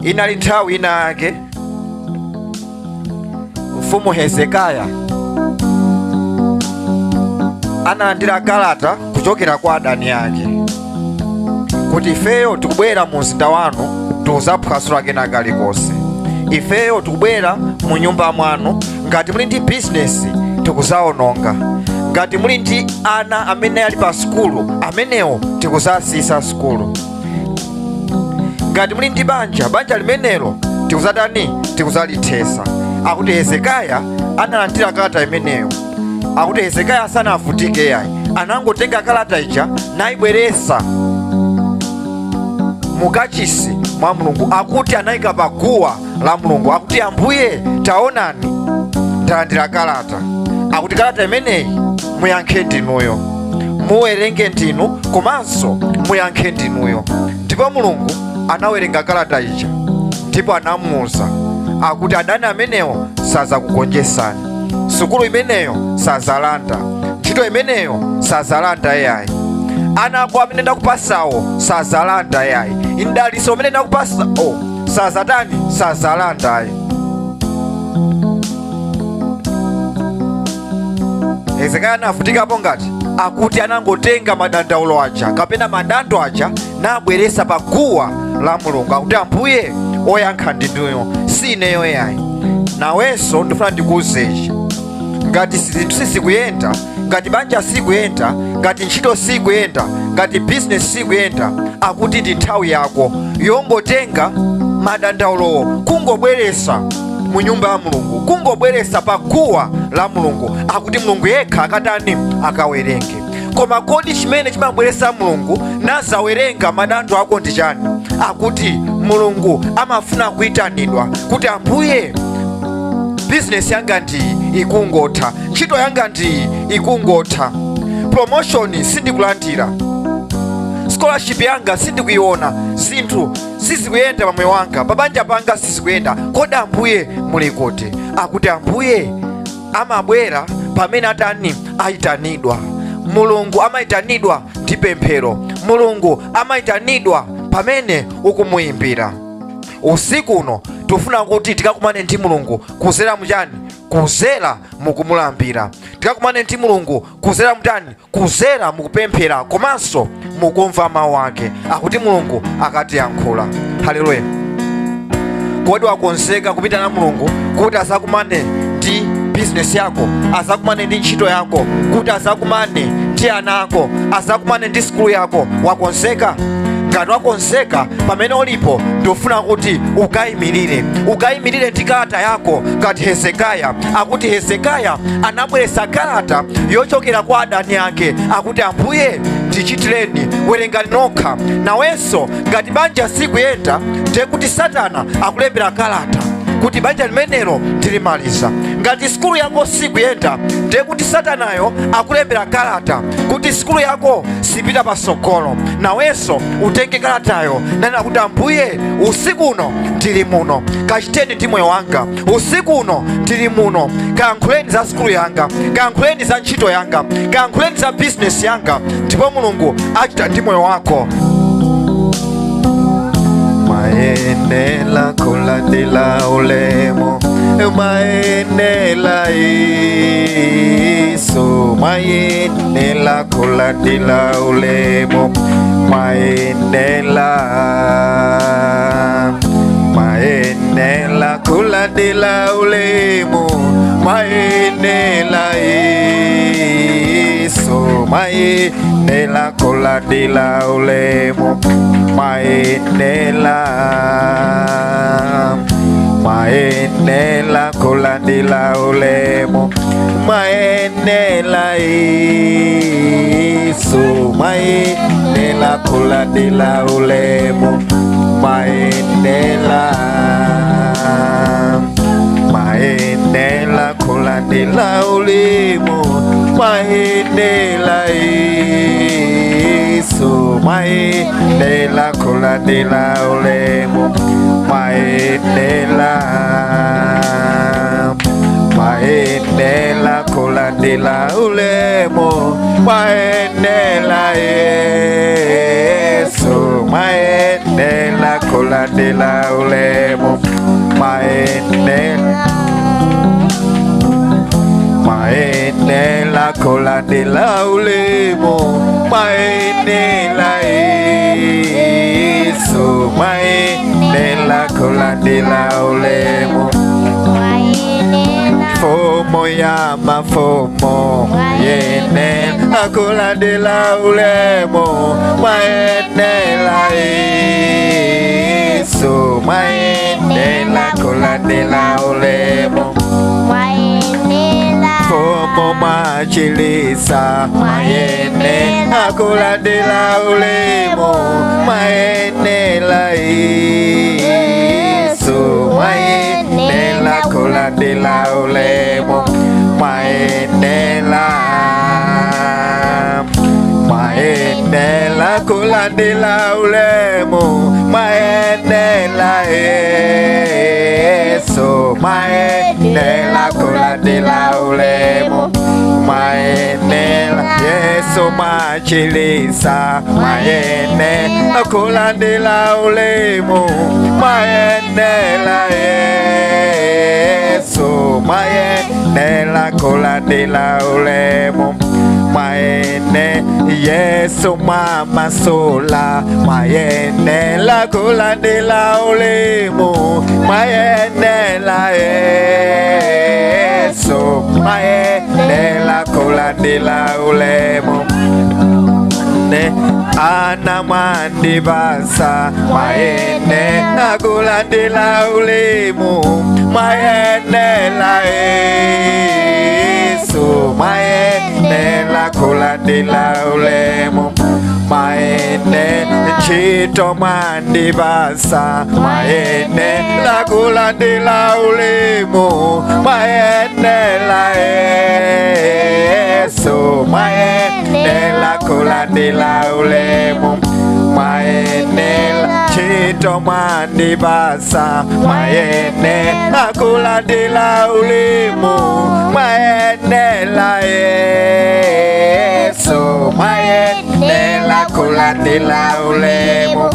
inali nthawi ina yake mfumu Hezekiya analandira kalata kuchokera kwa adani yake kuti ifeyo tikubwera mu mzinda wanu tiuzaphwasula kena kalikonse. Ifeyo tikubwera mu nyumba mwanu, ngati muli ndi bizinesi tikuzawononga, ngati muli ndi ana amene ali pa sukulu amenewo tikuzasisa sukulu, ngati muli ndi banja limenelo tikuzatani tikuzalithesa. Akuti Hezekiya analandira kalata imeneyo. Akuti Hezekiya sanavutike yayi, anangotenga kalata ija nayibweresa mukachisi mwa Mulungu. Akuti anayika pa guwa la Mulungu. Akuti Ambuye taonani ndalandira kalata. Akuti kalata imeneyi muyankhe ndinuyo, muwerenge ndinu komanso muyankhe ndinuyo. Ndipo Mulungu anawerenga kalata ija ndipo anamuwuza akuti adani amenewo sazakugonjesani, sukulu imeneyo sazalanda, ntchito imeneyo sazalanda yayi, ana ako amene ndakupasawo sazalanda yayi, indaliso amene ndakupasa sazatani sazalanda yayi. Hezekiya anavutikapo ngati akuti anangotenga madandaulo aja kapena madando aja nabweresa pa guwa la Mulungu. Akuti Ambuye oyankha ndinuyo sineyo yayi. Nawenso ndifuna ndikuwuzechi, ngati zinthu sizikuyenda, ngati banja sikuyenda, ngati ntchito sikuyenda, ngati bizinesi sikuyenda, akuti ndi nthawi yako yongotenga madandaulowo kungobweresa mu nyumba ya Mulungu, kungobweresa pa guwa la Mulungu. Akuti Mulungu yekha akatani akawerenge. Koma kodi chimene chimabweresa Mulungu nazawerenga madando ako ndi chani? Akuti Mulungu amafuna kuyitanidwa kuti Ambuye bizinesi yanga ndiyi ikungotha, ntchito yanga ndiyi ikungotha, promotion sindikulandira, scholarship yanga sindikuiona, zinthu sizikuyenda pamoyo wanga, pabanja panga sizikuyenda, kodi Ambuye muli kuti? Akuti Ambuye amabwera pamene atani ayitanidwa. Mulungu amayitanidwa ndi pemphero, Mulungu amayitanidwa pamene ukumuyimbira. Usiku uno tufuna kuti tikakumane ndi Mulungu kuzera mchani? Kuzera mukumulambira. Tikakumane ndi Mulungu kuzera mchani? Kuzera mukupemphera komanso mukumva mawu ake. Akuti Mulungu akatiyankhula. Haleluya. Kodi wakonzeka kupita na Mulungu kuti azakumane ndi bizinesi yako, azakumane ndi ntchito yako, kuti azakumane ndi ana ako, azakumane ndi sukulu yako? Wakonzeka? Ngati wakonzeka, pamene ulipo ndofuna kuti ukayimirire ndi kalata yako ngati Hezekiya. Akuti Hezekiya anabweresa kalata yochokera kwa adani ake. Akuti Ambuye ndichitireni, werengani nokha. Nawenso ngati banja sikuyenda, ndiye kuti Satana akulembera kalata kuti banja limenelo ndilimaliza. Ngati sukulu yako sikuyenda, ndiye kuti Satanayo akulembera kalata kuti sukulu yako sipita pasogolo. Nawenso utenge kalatayo nena kuti Ambuye usiku uno ndili muno, kachiteni ndi moyo wanga. Usiku uno ndili muno, kayankhuleni za sukulu yanga, kayankhuleni za ntchito yanga, kayankhuleni za bizinesi yanga, ndipo Mulungu achita ndi moyo wako. Maenela kulandila ulemo, maenela Yesu, maenela kulandila ulemo, maenela kulandila ulemo, maenela Yesu, maenela kulandila ulemo, maenela kulandila ulemo, maenela Yesu, maenela kulandila ulemo, maenela kulandila ulemo, maenela Yesu, maenela kulandila ulemo, maenela kulandila ulemo, maenela Yesu, maenela kulandila kulandila ulemu maenela kulandila ulemu maenela Yesu maenela kulandila ulemu fomo ya mafomo maenela kulandila ulemu maenela Yesu maenela kulandila ulemu fomo machilisa maenela kulandila ulemu maenela Yesu maenela kulandila ulemu maenela kulandila ulemu maenela Yesu maenela kulandila ulemu maenela Yesu machilisa maenela kulandila ulemu maenela Yesu maenela kulandila ulemu maene Yesu mama sola maenela kulandila ulemu maenela Yesu maenela kulandila ulemu ana mandibasa maenela kulandila ulemu maenela Yesu maenela kulandila ulemu maene chito mandibasa maenela kulandila ulemu maenela Yesu maenela kulandila ulemu maenela chito mandibasa maenela kulandila ulemu maenela Yesu maenela kulandila ulemu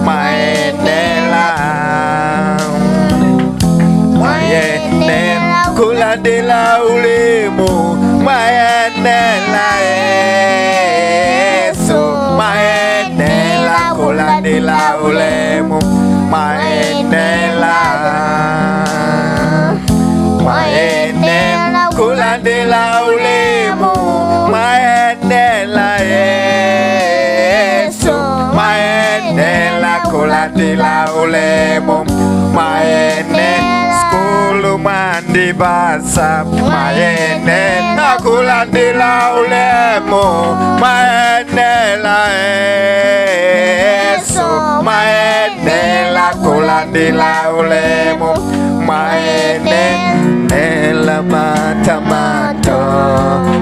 maenela kulandila ulemu maenela Yesu maenela kulandila ulemu maenela kulandila ulemu maenela Yesu maenela kulandila ulemu maene skulu mandibasa maenela kulandila ulemu maenela Yesu maenela kulandila ulemu maenela matamato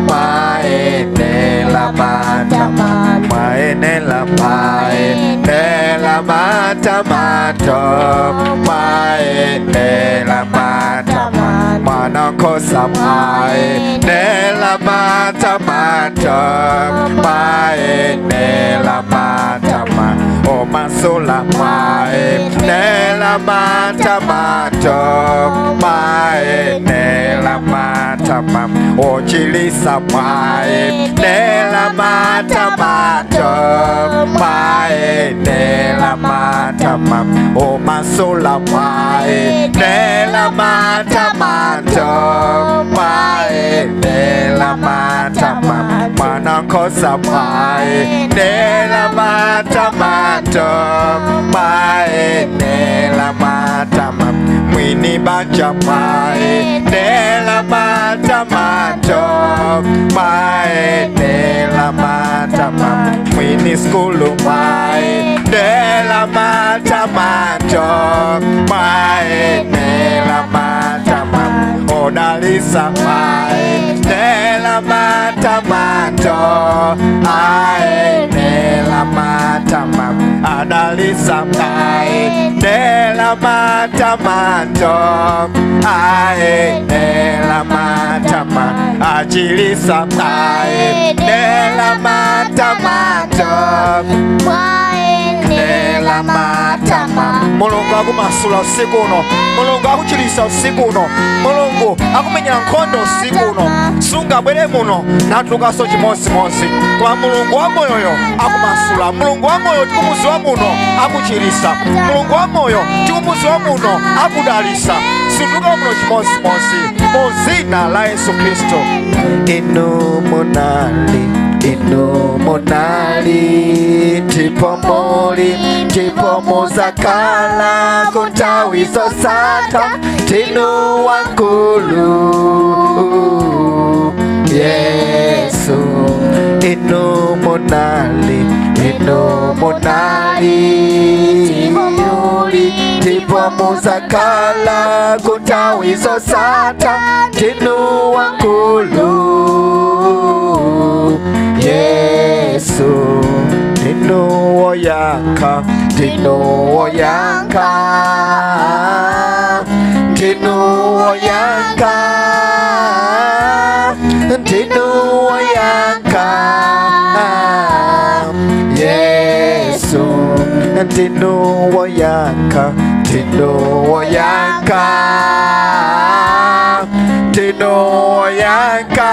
maenela matamato maenela matamato maenela matamato manakosa maenela matamato maenela matamato o masola maenela matamato maenela matamato o chilisa maenela matamato maenela matamato o masola maenela matamato maenela matamato manakosa maenela matamato maenela matamato mwini banja maenela matamato maenela matamato mwini skulu maenela matamato maenela matamato odalisa maenela matamato maenela matamato adalisa aendela matamando, aendela matama achilisa aendela matamando, aendela matama. Mulungu akumasula usiku uno, Mulungu akuchilisa usiku uno, Mulungu akumenyera nkhondo usiku uno. Sungabwere muno natulukaso chimodzimodzi, kwa Mulungu wa moyo akumasula. Mulungu wa moyo tikumuziwa muno akuchilisa. Mulungu wa moyo tikumuziwa muno akudalisa. Situka muno chimodzimodzi mu dzina la Yesu Kristo. Inu munali ndipo muli ndipo muzakhala kunthawi zosatha tinu wankulu Yesu. Inu munali ndipo muzakhala kunthawi zosatha tinu wankulu Yesu. Tinu woyankha, tinu woyankha, tinu woyankha, tinu woyankha Yesu. Tinu woyankha, tinu woyankha, tinu woyankha,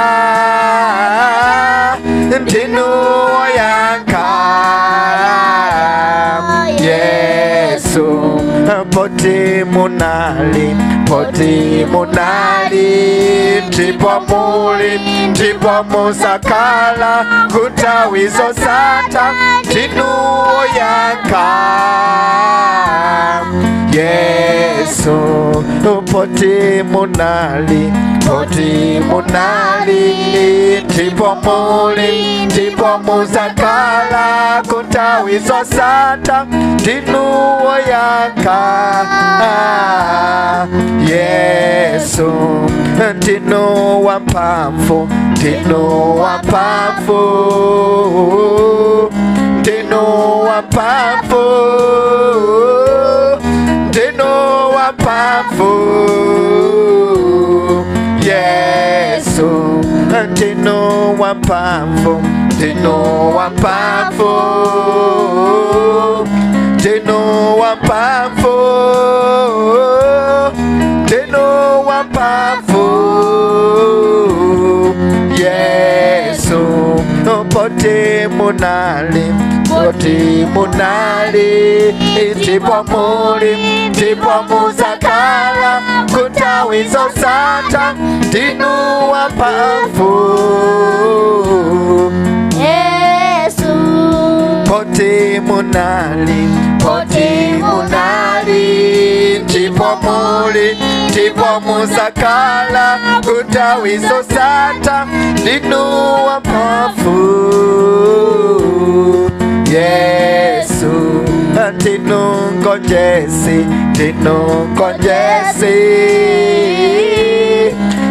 tinu woyankha Yesu. Poti munali ndipo muli ndipo muzakhala kunthawi zosatha tinu woyankha Yesu. Poti munali ndipo muli ndipo muzakhala kunthawi zosatha tinu woyankha Yesu. Tinu wamphamvu, tinu wamphamvu, tinu wamphamvu, tinu wamphamvu Yesu. Tinu wamphamvu, tinu wamphamvu, tinu wamphamvu, tinu wamphamvu Yesu. Poti munali ndipo muli ndipo muzakhala kunthawi zosatha tinu wamphamvu Yesu. Poti munali ndipo muli ndipo muzakhala kunthawi zosatha tinu wamphamvu Yesu. Tinu ngonjesi, tinu ngonjesi,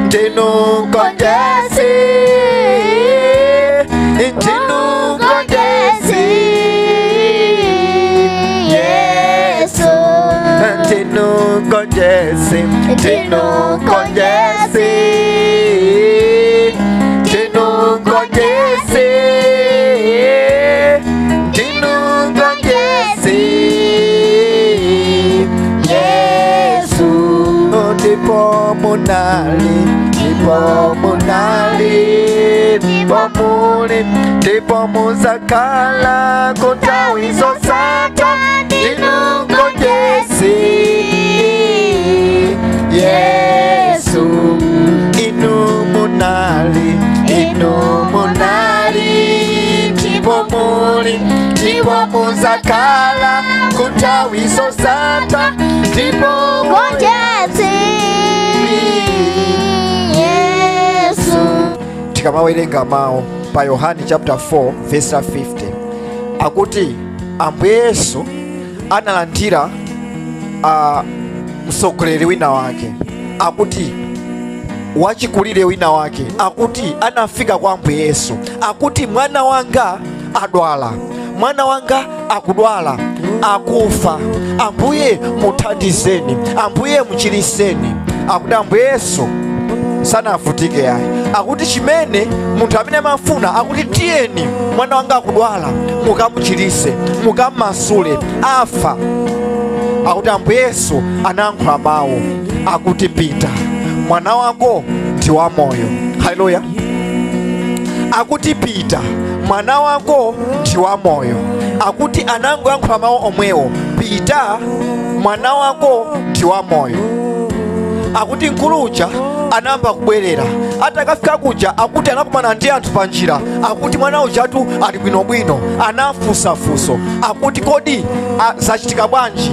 tinu ngonjesi, tinu ngonjesi Yesu. Tinu ngonjesi, tinu ngonjesi, tinu ngonjesi, tinu ngonjesi Yesu. Ndipo munali ndipo muli ndipo muzakhala kunthawi zosatha tinu ngonjesi Yesu. Inu munali ndipo muli ndipo muzakhala kunthawi zosatha tinu ngonjesi Yesu. Tikamawerenga mawu pa Yohane chapter 4 verse 50 akuti Ambuye Yesu analandira msogoleri wina wake, akuti wachikulire wina wake, akuti anafika kwa Ambuye Yesu akuti mwana wanga adwala, mwana wanga akudwala, akufa, Ambuye muthandizeni, Ambuye muchiriseni. Akuti Ambuye Yesu sanavutike yayi, akuti chimene munthu amene amafuna akuti tiyeni mwana wanga akudwala mukamuchirise, mukamasule, afa. Akuti Ambuye Yesu anayankhula mawu akuti pita, mwana wako ndi wamoyo. Haleluya. Akuti pita, mwana wako ndi wamoyo. Akuti anangoyankhula mawu omwewo, pita, mwana wako ndi wamoyo. Akuti nkuluja anamba kubwerera, atakafika kuja akuti anakumana ndi anthu pa njira, akuti mwana ujatu ali bwinobwino, anafunsafunso akuti kodi zachitika bwanji,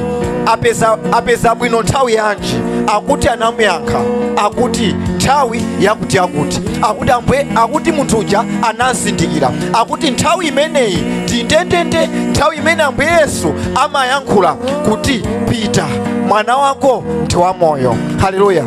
apeza bwino nthawi yanji. Akuti anamuyankha akuti nthawi yakuti yakuti. Akuti Ambuye, akuti munthu uja anazindikira akuti nthawi imeneyi ndi ndendende nthawi imene Ambuye Yesu amayankhula kuti pita, mwana wako ndi wamoyo. Haleluya.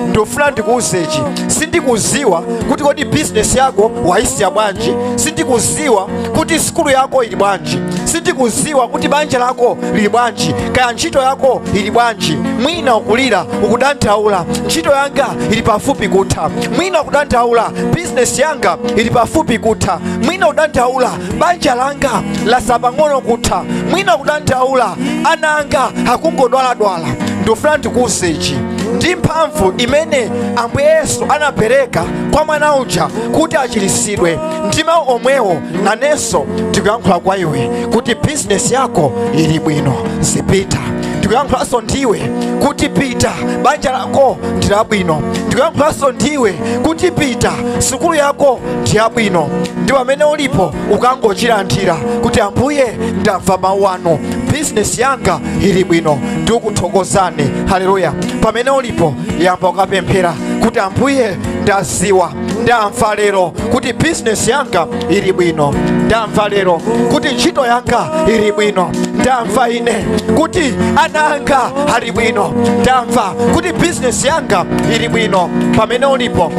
Ndofuna ndikuuzechi, sindikuziwa kuti kodi business yako waisiya bwanji, sindikuziwa kuti sikulu yako ili bwanji, sindikuziwa kuti banja lako lili bwanji, kaya ntchito yako ili bwanji. Mwina ukulira ukudandaula, ntchito yanga ili pafupi kutha. Mwina ukudandaula, business yanga ili pafupi kutha. Mwina ukudandaula, banja langa lasapang'ono kutha. Mwina ukudandaula, ana anga akungodwaladwala. Ndofuna ndikuuzechi, ndi mphamvu imene Ambuye Yesu anapereka kwa mwana uja kuti achirisidwe, ndi mawu omwewo nanenso ndikuyankhula kwa iwe kuti business yako ili bwino, zipita. Ndikuyankhulanso ndiwe kuti pita, banja lako ndi labwino. Ndikuyankhulanso ndiwe kuti pita, sukulu yako ndi yabwino. Ndi pamene ulipo ukangochilandira kuti Ambuye ndamva mawu anu, business yanga ili bwino, ndikuthokozani. Haleluya. Pamene ulipo yamba ukapemphera kuti Ambuye ndaziwa, ndamva lero kuti business yanga ili bwino, ndamva lero kuti ntchito yanga ili bwino, ndamva ine kuti ana anga ali bwino, ndamva kuti business yanga ili bwino. Pamene ulipo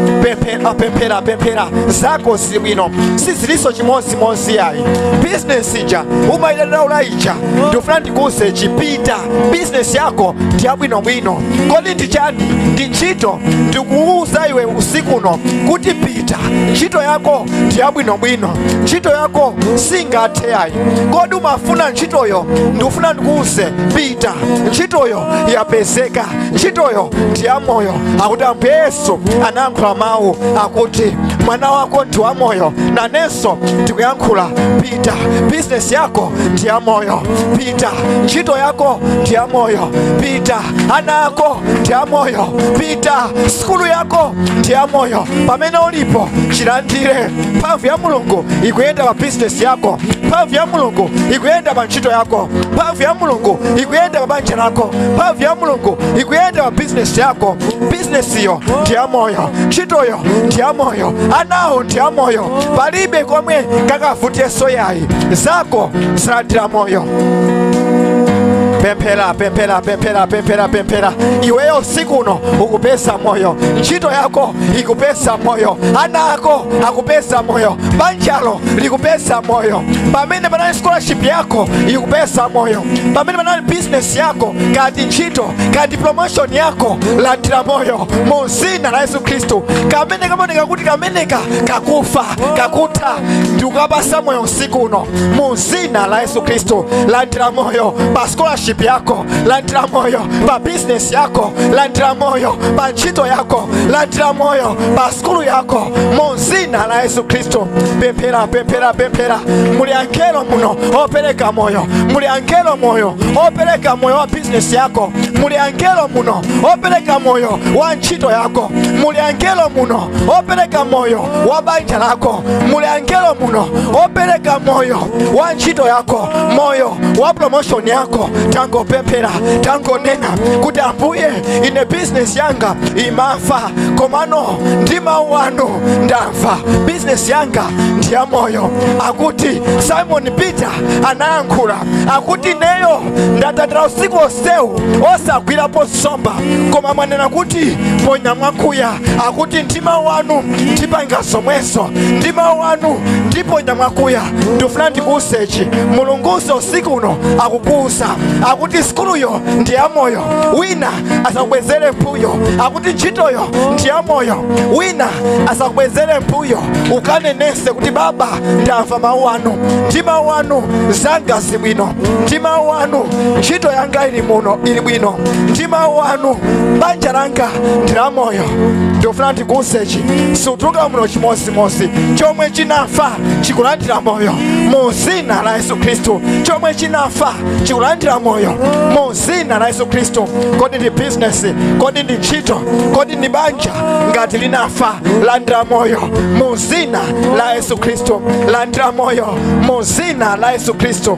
pemphera zako zili bwino, sizilinso chimozimozi yayi. Business ija umayidandaula ija, ndifuna ndikuuze chipita, business yako ndi yabwinobwino. Kodi ndi chani? Ndi ntchito. Ndikuuza iwe usiku uno kuti pita, ntchito yako ndi yabwinobwino, ntchito yako singathe yayi. Kodi umafuna ntchitoyo? Ndifuna ndikuuze pita, ntchitoyo yapezeka, ntchitoyo ndi yamoyo. Akuti Ambuye Yesu anayankhula mawu akuti mwana wako ndi wamoyo. Nanenso ndikuyankhula pita, business yako ndi yamoyo, pita, ntchito yako ndi yamoyo, pita, ana ako ndi yamoyo, pita, sikulu yako ndi yamoyo. Pamene ulipo chilandire. Mphamvu ya Mulungu ikuyenda pa business yako, mphamvu ya Mulungu ikuyenda pa ntchito yako, mphamvu ya Mulungu ikuyenda pa banja lako, mphamvu ya Mulungu ikuyenda pa business yako. Business iyo ndi yamoyo, ntchitoyo ndi yamoyo, anawo ndi yamoyo. Palibe komwe kakavutenso yayi, zako zilandira moyo. Pemphera. Iweyo usiku uno ukupeza moyo, ntchito yako ikupeza moyo, ana ako akupeza moyo, banjalo likupeza moyo. Pamene panali scholarship yako ikupeza moyo, pamene panali business yako, kati ntchito, kati promotion yako, landira moyo mu dzina la Yesu Khristu. Kamene kamoneka kuti kameneka kakufa kakutha, ndikukapasa moyo usiku uno mu dzina la Yesu Khristu. Landira moyo pa scholarship yako, landira moyo pa business yako, landira moyo pa ntchito yako, landira moyo pa skulu yako mu dzina la Yesu Khristu. Pemphera. Muli angelo muno opereka moyo, muli angelo moyo opereka moyo wa business yako, muli angelo muno opereka moyo wa ntchito yako, muli angelo muno opereka moyo wa banja lako, muli angelo muno opereka moyo wa ntchito yako, moyo wa promotion yako. tangopemphera tangonena kuti Ambuye ine business yanga imafa komano ndi mawu anu ndamva business yanga ndi ya moyo. Akuti Simon Peter anayankhula akuti neyo ndatatira usiku onsewu osagwirapo nsomba koma mwanena kuti ponya mwakuya. Akuti mtima wanu ndipanga zomwezo, mtima wanu ndiponya mwakuya. Ndifuna ndikuusechi Mulunguso usiku uno akukuusa akuti skuluyo ndi ya moyo, wina asakubwezere mpuyo. Akuti ntchitoyo ndi ya moyo, wina asakubwezere mpuyo. Ukanenese kuti Baba ndamva mawu anu, ndi mawu anu zanga zibwino, ndi mawu anu ntchito yanga ili bwino, ndi mawu anu banja langa ndi la moyo. Ndofuna ndikuusechi sutuka muno chimozimozi chomwe chinafa chikulandira moyo mu zina la Yesu Kristo. Chomwe chinafa chikulandira moyo mu zina la Yesu Kristo. Kodi ndi business, kodi ndi ntchito, kodi ndi banja, ngati linafa landira moyo mu zina la Yesu Kristo. Landira moyo mu zina la Yesu Kristo.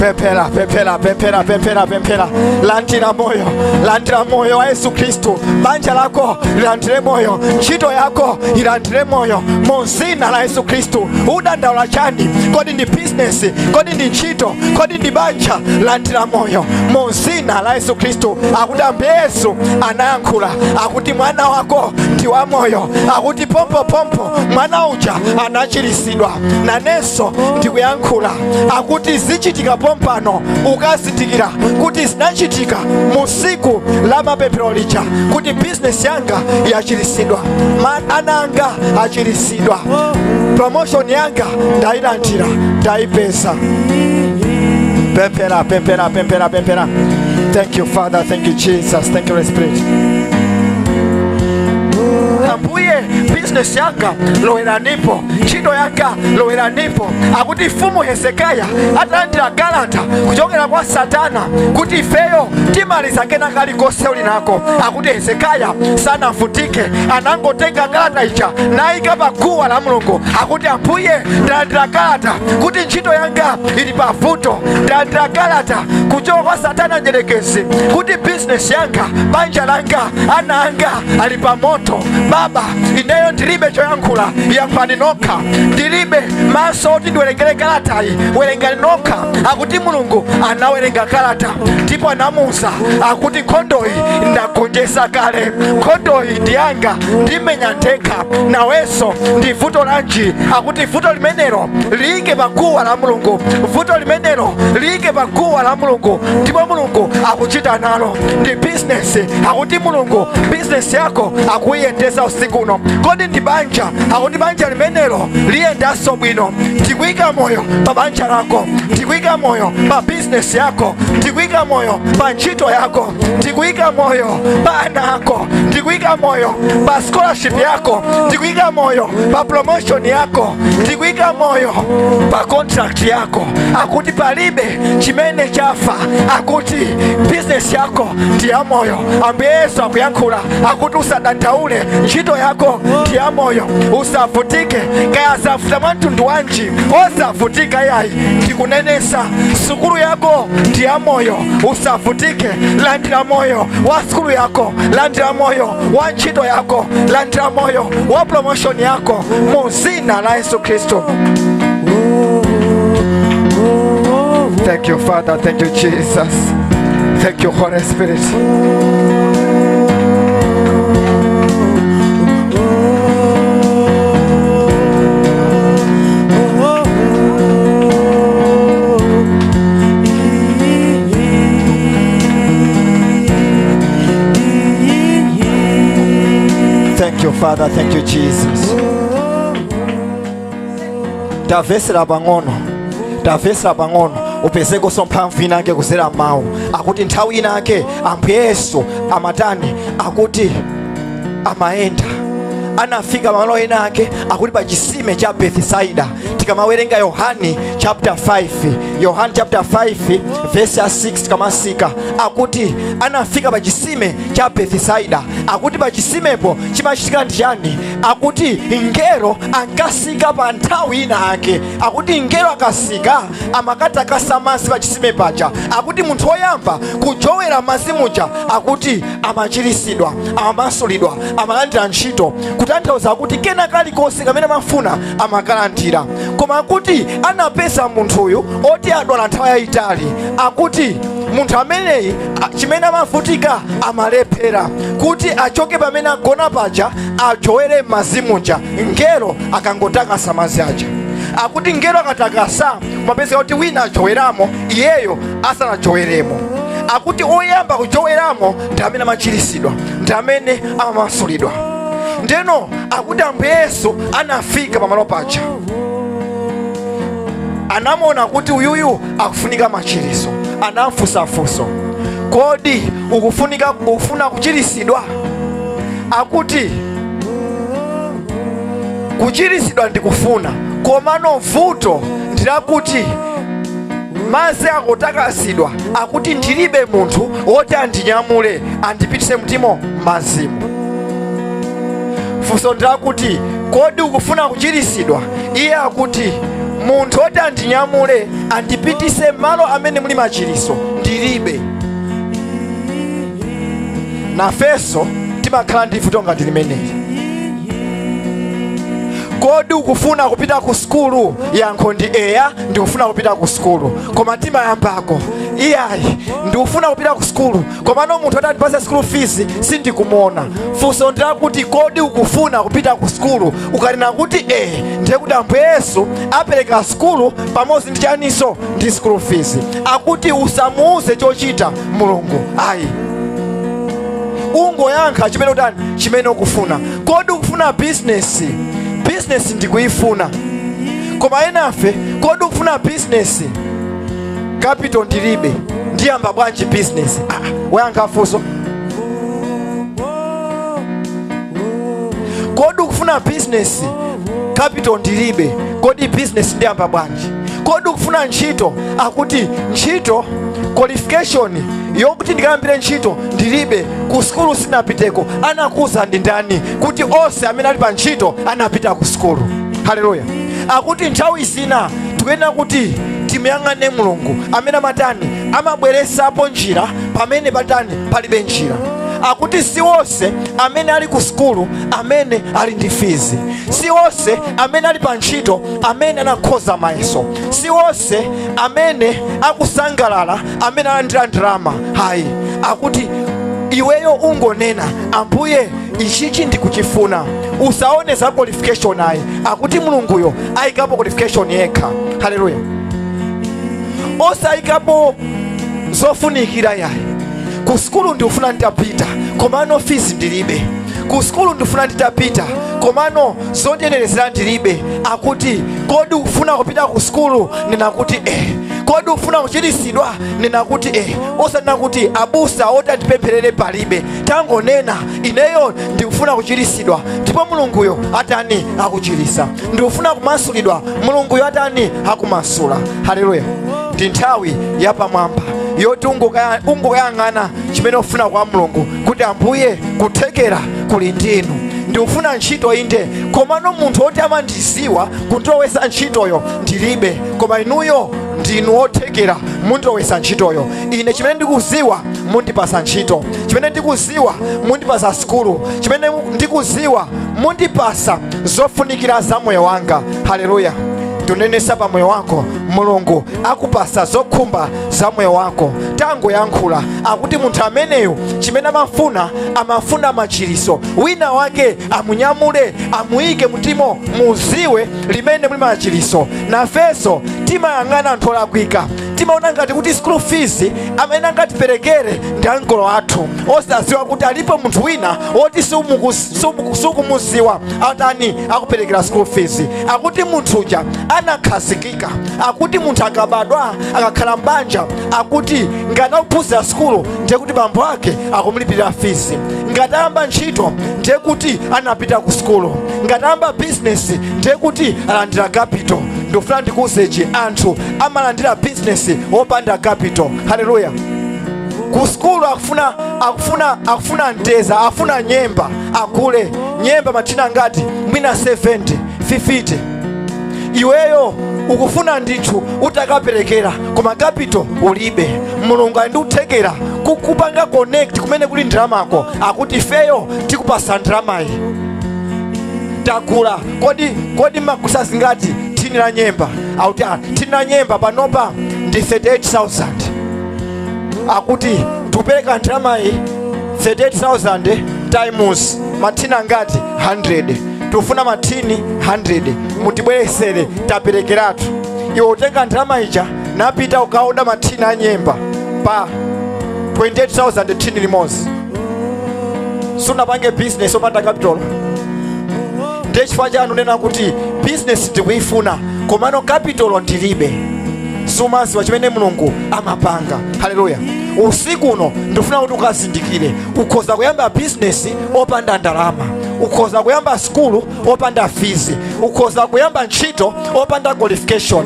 Pepera, pepera, pepera, pepera, pepera. Landira moyo wa Yesu Kristo. Banja lako lilandire moyo, ntchito yako ilandire moyo mu zina la Yesu Kristo. Udandaula chani, kodi ndi business, kodi ndi ntchito, kodi ndi banja, landira moyo mu zina la Yesu Kristo. Akuti Yesu anayankhula akuti mwana wako ndi wa moyo. Akuti pompo pompo mwana uja anachiritsidwa. Nanenso ndikuyankhula akuti zichitika pompano ukazindikira kuti zinachitika musiku la mapemphero lija kuti business yanga yachiritsidwa, ana anga achiritsidwa, promotion yanga ndayilandira, ndayipeza. Pempera, pempera, pempera, pempera. Thank you Father, thank you Jesus, thank you Holy Spirit. Ambuye business yanga loera nipo, ntchito yanga loera nipo. Akuti mfumu Hezekiya atalandira kalata kuchokera kwa Satana kuti ifeyo timaliza kena kalikose uli nako. Akuti Hezekiya sanavutike, anangotenga kalata ija nayika pa guwa la Mulungu. Akuti Ambuye ndalandira kalata kuti ntchito yanga ili pavuto, ndalandira kalata kuchoka kwa Satana njerekezi kuti business yanga, banja langa, ana anga ali pa moto. Baba ineyo ndilibe choyankhula yankhulani nokha, ndilibe maso oti ndiwerengere kalata iyi, werengani nokha. Akuti Mulungu anawerenga kalata ndipo anamuwuza akuti nkhondo iyi ndagonjetsa kale, nkhondo iyi ndi yanga, ndimenya ndekha, nawenso ndi vuto lanji. Akuti vuto limenelo liyike pa guwa la Mulungu, vuto limenelo liyike pa guwa la Mulungu, ndipo Mulungu akuchita nalo. Ndi business, akuti Mulungu business yako akuyendesa usiku uno. Kodi ndi banja, akuti banja limenelo liyendaso bwino. Ndikuyika moyo pa banja lako, ndikuyika moyo pa business yako, ndikuyika moyo pa ntchito yako, ndikuyika moyo pa ana ako, ndikuyika moyo pa scholarship yako, ndikuyika moyo pa promotion yako, ndikuyika moyo pa contract yako. Akuti palibe chimene chafa, akuti business yako ndi ya moyo. Ambuye Yesu akuyankhula akuti usadandaule, ntchito yako ndi ya moyo, usavutike. Kaya zavuta mtundu wanji osavutika yayi, ndikunenesa sukulu yako ndi ya moyo, usavutike. Landira moyo wa sukulu yako, landira moyo wa ntchito yako, landira moyo wa promotion yako mu zina la Yesu Kristo. Thank you Father, thank you Jesus, thank you Holy Spirit. Thank you Father, thank you Jesus. Tavesera pang'ono upezeko somphamvu inake kuzera mawu. Akuti nthawi inake Ambuye Yesu amatani, akuti amaenda anafika malo enake akuti pa chisime cha Bethsaida. Tikamawerenga Yohani chapter 5, Yohani chapter 5 verse 6 kamasika, akuti anafika pa chisime cha Bethsaida. Akuti pa chisimepo chimachitika ndi chani? akuti ngelo ankasika pa nthawi ina ake, akuti ngelo akasika amakatakasa madzi pa chisime paja, akuti munthu woyamba kujowera madzi muja akuti amachiritsidwa, amamasulidwa, amalandira ntchito, kutanthauza kuti kena kalikonse kamene amafuna amakalandira. Koma akuti anapeza munthuyu oti adwala nthawi yayitali, akuti munthu ameneyi chimene amavutika amalephera kuti achoke pamene agona paja ajowere madzi muja, ngelo akangotakasa madzi aja. Akuti ngelo akatakasa mapeza kuti wina ajoweramo iyeyo asanajoweremo. Akuti oyamba kujoweramo ndi amene amachiritsidwa, ndi amene amamasulidwa. Ndeno akuti Ambuye Yesu anafika pamalo paja, anamuona kuti uyuyu akufunika machiritso, anamfunsafunso, kodi ukufuna kuchiritsidwa? Akuti kuchiritsidwa ndikufuna, komano vuto ndilakuti madzi akutakasidwa, akuti ndilibe munthu woti andinyamule andipitise mtima m'madzimu. Funso ndilakuti kodi ukufuna kuchiritsidwa? Iye akuti munthu woti andinyamule andipitise malo amene muli machiritso ndilibe. Nafenso timakhala ndi vuto ngati limeneli. Kodi ukufuna kupita ku skulu? Yankho ndi eya, ndikufuna kupita ku skulu, koma timayambako iyayi ndikufuna kupita ku skulu, koma no munthu atandipasa school fees sindikumuona. Funso ndilakuti kodi ukufuna kupita ku skulu? Ukanena kuti ndiye kuti Ambuye Yesu apereka skulu pamodzi ndi chaniso ndi school fees. Akuti usamuuze chochita Mulungu, ayi ungoyankha chimene ukufuna. Kodi ukufuna business? Business ndikuifuna, koma enafe kodi ukufuna business? Capital ndilibe, ndiyamba bwanji business? Wayankha funso. Kodi ukufuna business? Capital ndilibe, kodi business ndiyamba bwanji? Kodi ukufuna ntchito? Akuti ntchito qualification yokuti ndikayambire ntchito ndilibe, ku skulu sinapiteko. Anakuza ndi ndani kuti onse amene ali pa ntchito anapita ku skulu? Haleluya. Akuti nthawi zina tikuyenera kuti timuyang'ane Mulungu amene amabweretsapo njira pamene palibe njira. Akuti si onse amene ali ku skulu amene ali ndi fees, si onse amene ali pa ntchito amene anakhoza mayeso, si onse amene akusangalala amene alandira ndalama. Hayi, akuti iweyo ungonena Ambuye ichichi ndikuchifuna, usaone za qualification ayi. Akuti Mulunguyo ayikapo qualification yekha. Haleluya. Osayikapo zofunikira yayi. Ku skulu ndikufuna nditapita, komano fees ndilibe. Ku skulu ndikufuna nditapita, komano zondiyenerezera ndilibe. Akuti kodi ukufuna kupita ku skulu? Nena kuti Kodi ukufuna kuchiritsidwa? Nena kuti osanena kuti abusa oti andipempherere palibe. Tangonena ineyo ndikufuna kuchiritsidwa, ndipo Mulunguyo atani akuchiritsa. Ndikufuna kumasulidwa, Mulunguyo atani akumasula. Haleluya. Ndi nthawi yapamwamba yoti ungoyang'ana chimene ufuna kwa Mulungu, kuti Ambuye kuthekera kuli ndinu. Ndikufuna ntchito inde, komano munthu oti amandiziwa kundilowesa ntchitoyo ndilibe, koma inuyo ndinu othekera mundilowesa ntchitoyo. Ine chimene ndikuziwa mundipasa ntchito, chimene ndikuziwa mundipasa skulu, chimene ndikuziwa mundipasa zofunikira za moyo wanga. Haleluya. Tunenesa pa moyo wako, Mulungu akupasa zokhumba za moyo wako. Tango yankhula akuti munthu ameneyo chimene amafuna machiritso, wina wake amunyamule amuyike mtima muziwe limene muli machiritso. Nafenso timayang'ana anthu olakwika, timaona ngati kuti school fees amene angatiperekere ndi angolo athu, osadziwa kuti alipo munthu wina woti sukumuziwa atani akuperekera school fees. Akuti munthu uja anakhazikika, akuti munthu akabadwa akakhala mbanja, akuti ngati akuphunzira skulu ndiye kuti bambo ake akumulipirira fees, ngati ayamba ntchito ndiye kuti anapita ku skulu, ngati ayamba business ndiye kuti alandira capital. Ndofuna ndikuuzechi anthu amalandira business opanda capital. Haleluya. ku skulu akufuna nteza, afuna nyemba akule nyemba mathina ngati mwina 70 50. Iweyo ukufuna ndithu utakaperekera koma capital ulibe. Mulungu ali ndi kuthekera kukupanga connect kumene kuli ndramako, akuti feyo tikupasa ndramayi takula. Kodi makusazi ngati thini la nyemba, akuti thini la nyemba panopa ndi 38,000. akuti tupereka ndramayi 38,000 times mathina ngati 100, tufuna mathini 100 mutibweresere taperekeratu. Iwe utenga ndrama ija napita ukaoda mathina anyemba pa 28,000 thini limodzi. Sunapange business opanda capital. Ndiye chifukwa chanu nena kuti business tikuifuna komano capital ndilibe. Sumaziwa chimene Mulungu amapanga. Haleluya. Usiku uno ndifuna kuti ukazindikire ukhoza kuyamba business opanda ndalama, ukhoza kuyamba skulu opanda fees, ukhoza kuyamba ntchito opanda qualification.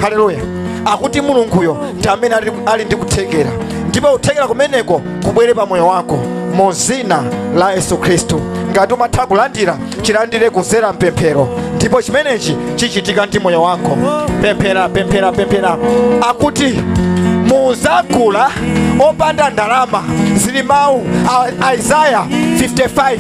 Haleluya. Akuti Mulunguyo ndi amene ali ndi kuthekera, ndipo kuthekera kumeneko kubwere pa moyo wako mu dzina la Yesu Khristu. Ngati umatha kulandira chilandire kudzera mpemphero, ndipo chimenechi chichitika ndi moyo wako. Pemphera. Akuti muzakula opanda ndalama. Zili mawu Isaiah 55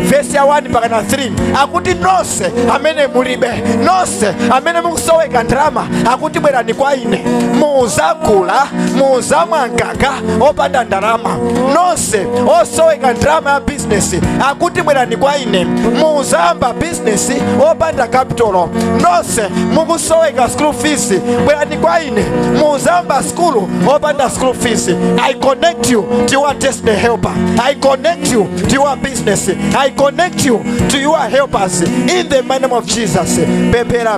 verse 1 mpaka 3. Akuti nonse amene mulibe, nonse amene mukusoweka ndalama, akuti bwerani kwa ine. Muzakula, muzamwa mkaka opanda ndalama. Nonse osoweka ndalama ya business, akuti bwerani kwa ine. Muzamba business opanda capital. Nonse mukusoweka school fees, bwerani kwa ine. Muzamba school opanda school fees. I connect you to your destiny helper. I connect you to your business. I connect you to your helpers in the name of Jesus. Pempera.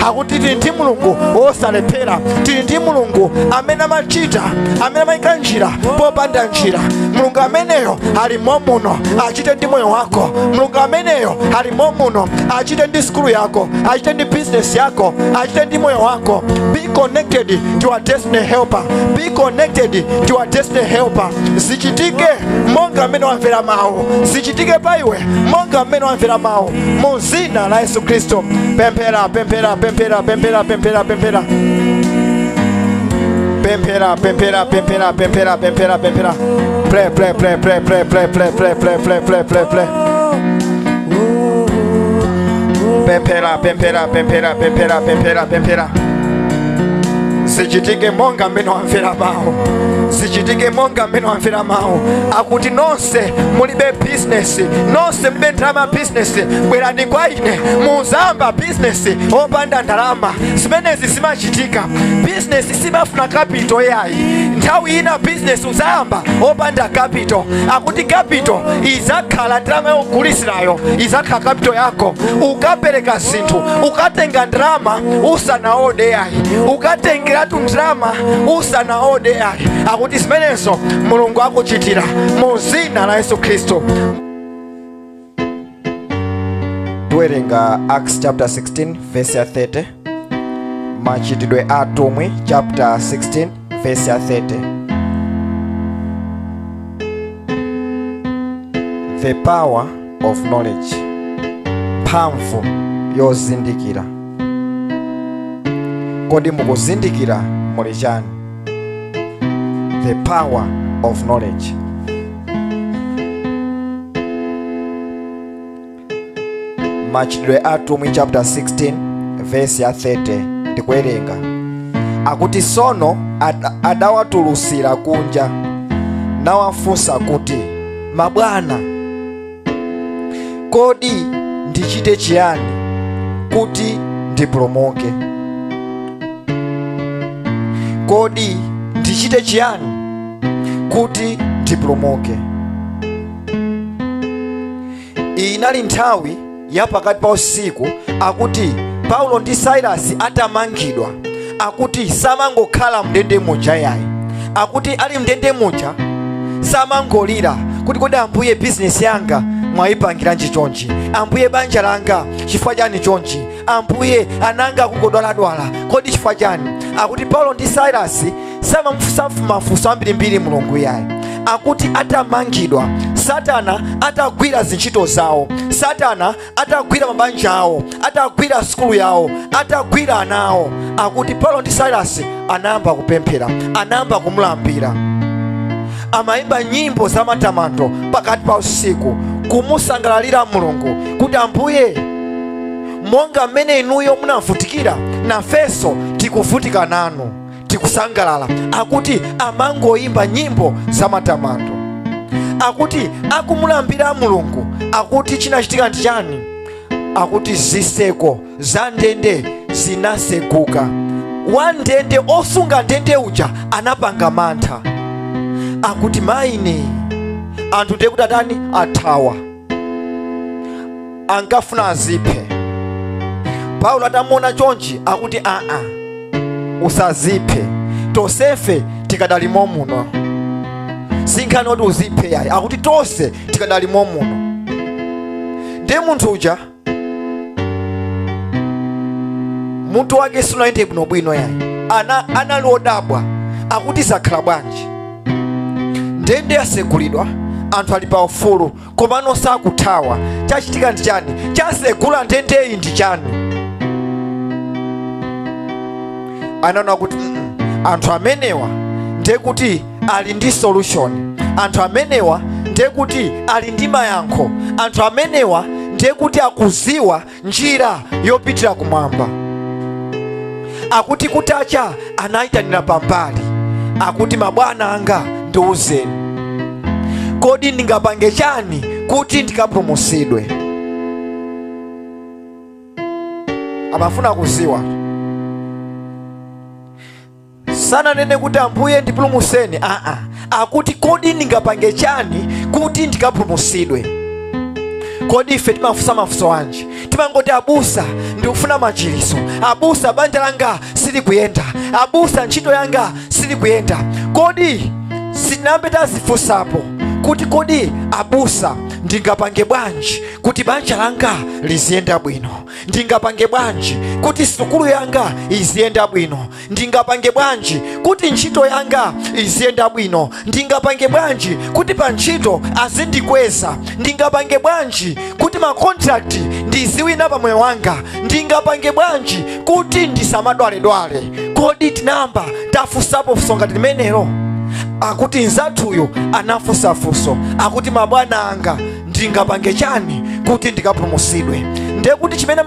Akuti tili ndi Mulungu osalepera. Tili ndi Mulungu amene amachita, amene amayika njira popanda njira. Mulungu ameneyo ali momuno achite ndi moyo wako. Mulungu ameneyo ali momuno achite ndi skulu yako, achite ndi business yako, achite ndi moyo wako. Be connected to your destiny helper. Be connected to your destiny helper. Zichitike monga amene wamvera mawu. Zichitike pa iwe monga amene wamvera mawu. Mu dzina la Yesu Khristu. Pempera. Pempera. Zichitike monga amene wamvera mawu. Zichitike monga amene wamvera mawu. Akuti nonse mulibe business, nonse mulibe ndalama business, bwerani kwa ine. Muzamba business opanda ndalama. Zimenezi zimachitika. Business simafuna capital yayi. Nthawi ina business uzayamba opanda capital. Akuti capital izakhala ndalama yogulisirayo, izakhala capital yako. Ukapereka zinthu, ukatenga ndalama usanaode yayi, ukatengera ndalama usanaode yayi. Akuti zimenezo Mulungu akuchitira mu dzina la Yesu Khristu. Tuwerenga Acts chapter 16 verse 30. Machitidwe atumwi chapter 16 verse 30. The power of knowledge. Mphamvu yozindikira. Kodi mukuzindikira muli chani? The power of knowledge. Machitidwe atumwi chapter 16 verse 30 ndikuwerenga. Akuti sono adawatulusira kunja nawafunsa kuti, mabwana, kodi ndichite chiyani kuti ndipulumuke? Kodi ndichite chiyani kuti ndipulumuke? Inali nthawi ya pakati pa usiku. Akuti Paulo ndi Silasi atamangidwa, akuti samangokhala mndende muja yayi. Akuti ali mndende muja samangolira kuti kodi Ambuye business yanga mwayipangira chonchi, Ambuye banja langa chifukwa chani chonchi, Ambuye ananga kungodwaladwala kodi chifukwa chani? Akuti Paulo ndi Silasi samamufunsa mafunso ambirimbiri Mulungu yayi. Akuti atamangidwa, Satana atagwira zintchito zawo, Satana atagwira mabanja awo, atagwira sukulu yawo, atagwira ana awo. Akuti Paulo ndi Silasi anayamba kupemphera, anayamba kumulambira, amayimba nyimbo za matamando pakati pa usiku kumusangalalira Mulungu kuti Ambuye, monga mmene inuyo munavutikira, nafenso tikuvutika nanu, tikusangalala. Akuti amangoyimba nyimbo za matamando. Akuti akumulambira Mulungu. Akuti chinachitika ndi chani? Akuti ziseko za ndende zinaseguka. Wandende osunga ndende uja anapanga mantha. Akuti maine anthu ndekuti atani athawa, ankafuna aziphe. Paulo atamuona chonchi akuti usaziphe, tonsefe tikadalimo muno, sinkhani oti uziphe yayi. Akuti tonse tikadalimo muno. Ndiye munthu uja mutu wake sunayende bwinobwino yayi, anali odabwa. Akuti zakhala bwanji? Ndende yasegulidwa, anthu ali pa ufulu, komano sakuthawa. Chachitika ndi chani? Chasegula ndendeyi ndi chani? Anaona kuti anthu amenewa ndiye kuti ali ndi solution, anthu amenewa ndiye kuti ali ndi mayankho, anthu amenewa ndiye kuti akuziwa njira yopitira kumwamba. Akuti kutacha anayitanira pambali, akuti mabwana anga ndiuzeni, kodi ndingapange chani kuti ndikapulumutsidwe? Amafuna kuziwa. Sananene kuti Ambuye ndipulumutseni, akuti kodi ndingapange chani kuti ndikapulumutsidwe? Kodi ife timafunsa mafunso anji? Timangoti abusa ndikufuna machiritso, abusa banja langa sili kuyenda, abusa ntchito yanga sili kuyenda. Kodi sitinambe tazifunsapo kuti kodi abusa ndingapange bwanji kuti banja langa liziyenda bwino? Ndingapange bwanji kuti sukulu yanga iziyenda bwino? Ndingapange bwanji kuti ntchito yanga iziyenda bwino? Ndingapange bwanji kuti pa ntchito azindikweza? Ndingapange bwanji kuti ma contract ndiziwina pa moyo wanga? Ndingapange bwanji kuti ndisamadwaledwale? Kodi tinamba tafunsapo funso ngati limenelo? Akuti nzathuyo anafunsa funso, akuti mabwana anga ndingapange chani kuti ndikapulumutsidwe? Ndiye kuti chimene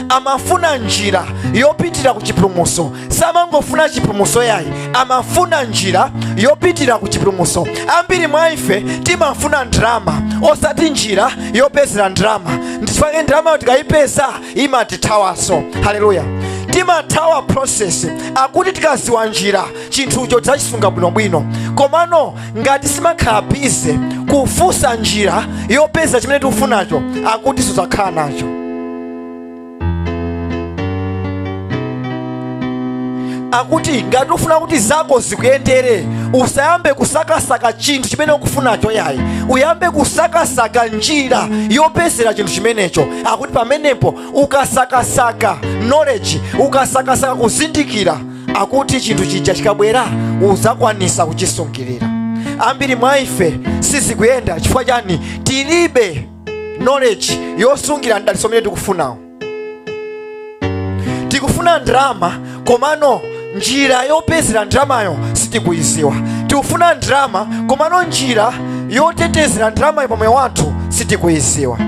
amafuna njira yopitira ku chipulumutso. Samangofuna chipulumutso yayi, amafuna njira yopitira ku chipulumutso. Ambiri mwa ife timafuna ndalama, osati njira yopezera ndalama. Ndichifukwa ndalama tikayipeza imatithawanso. Haleluya. Timathawa process. Akuti tikaziwa njira chinthucho tidzachisunga bwinobwino, komano ngati simakhala bize kufunsa njira yopeza chimene tikufunacho, akuti sidzakhala nacho. Akuti ngati ufuna kuti zako zikuyendere, usayambe kusakasaka chinthu chimene ukufunacho yayi, uyambe kusakasaka njira yopezera chinthu chimenecho. Akuti pamenepo ukasakasaka knowledge, ukasakasaka kuzindikira, akuti chinthu chija chikabwera uzakwanisa kuchisungirira. Ambiri mwa ife sizikuyenda chifukwa chani? Tilibe knowledge yosungira ndalitso imene tikufunawo. Tikufuna ndalama, komano njira yopezera ndalamayo sitikuyiziwa. Tikufuna ndalama, komano njira yotetezera ndalamayo pa moyo wathu sitikuyiziwa.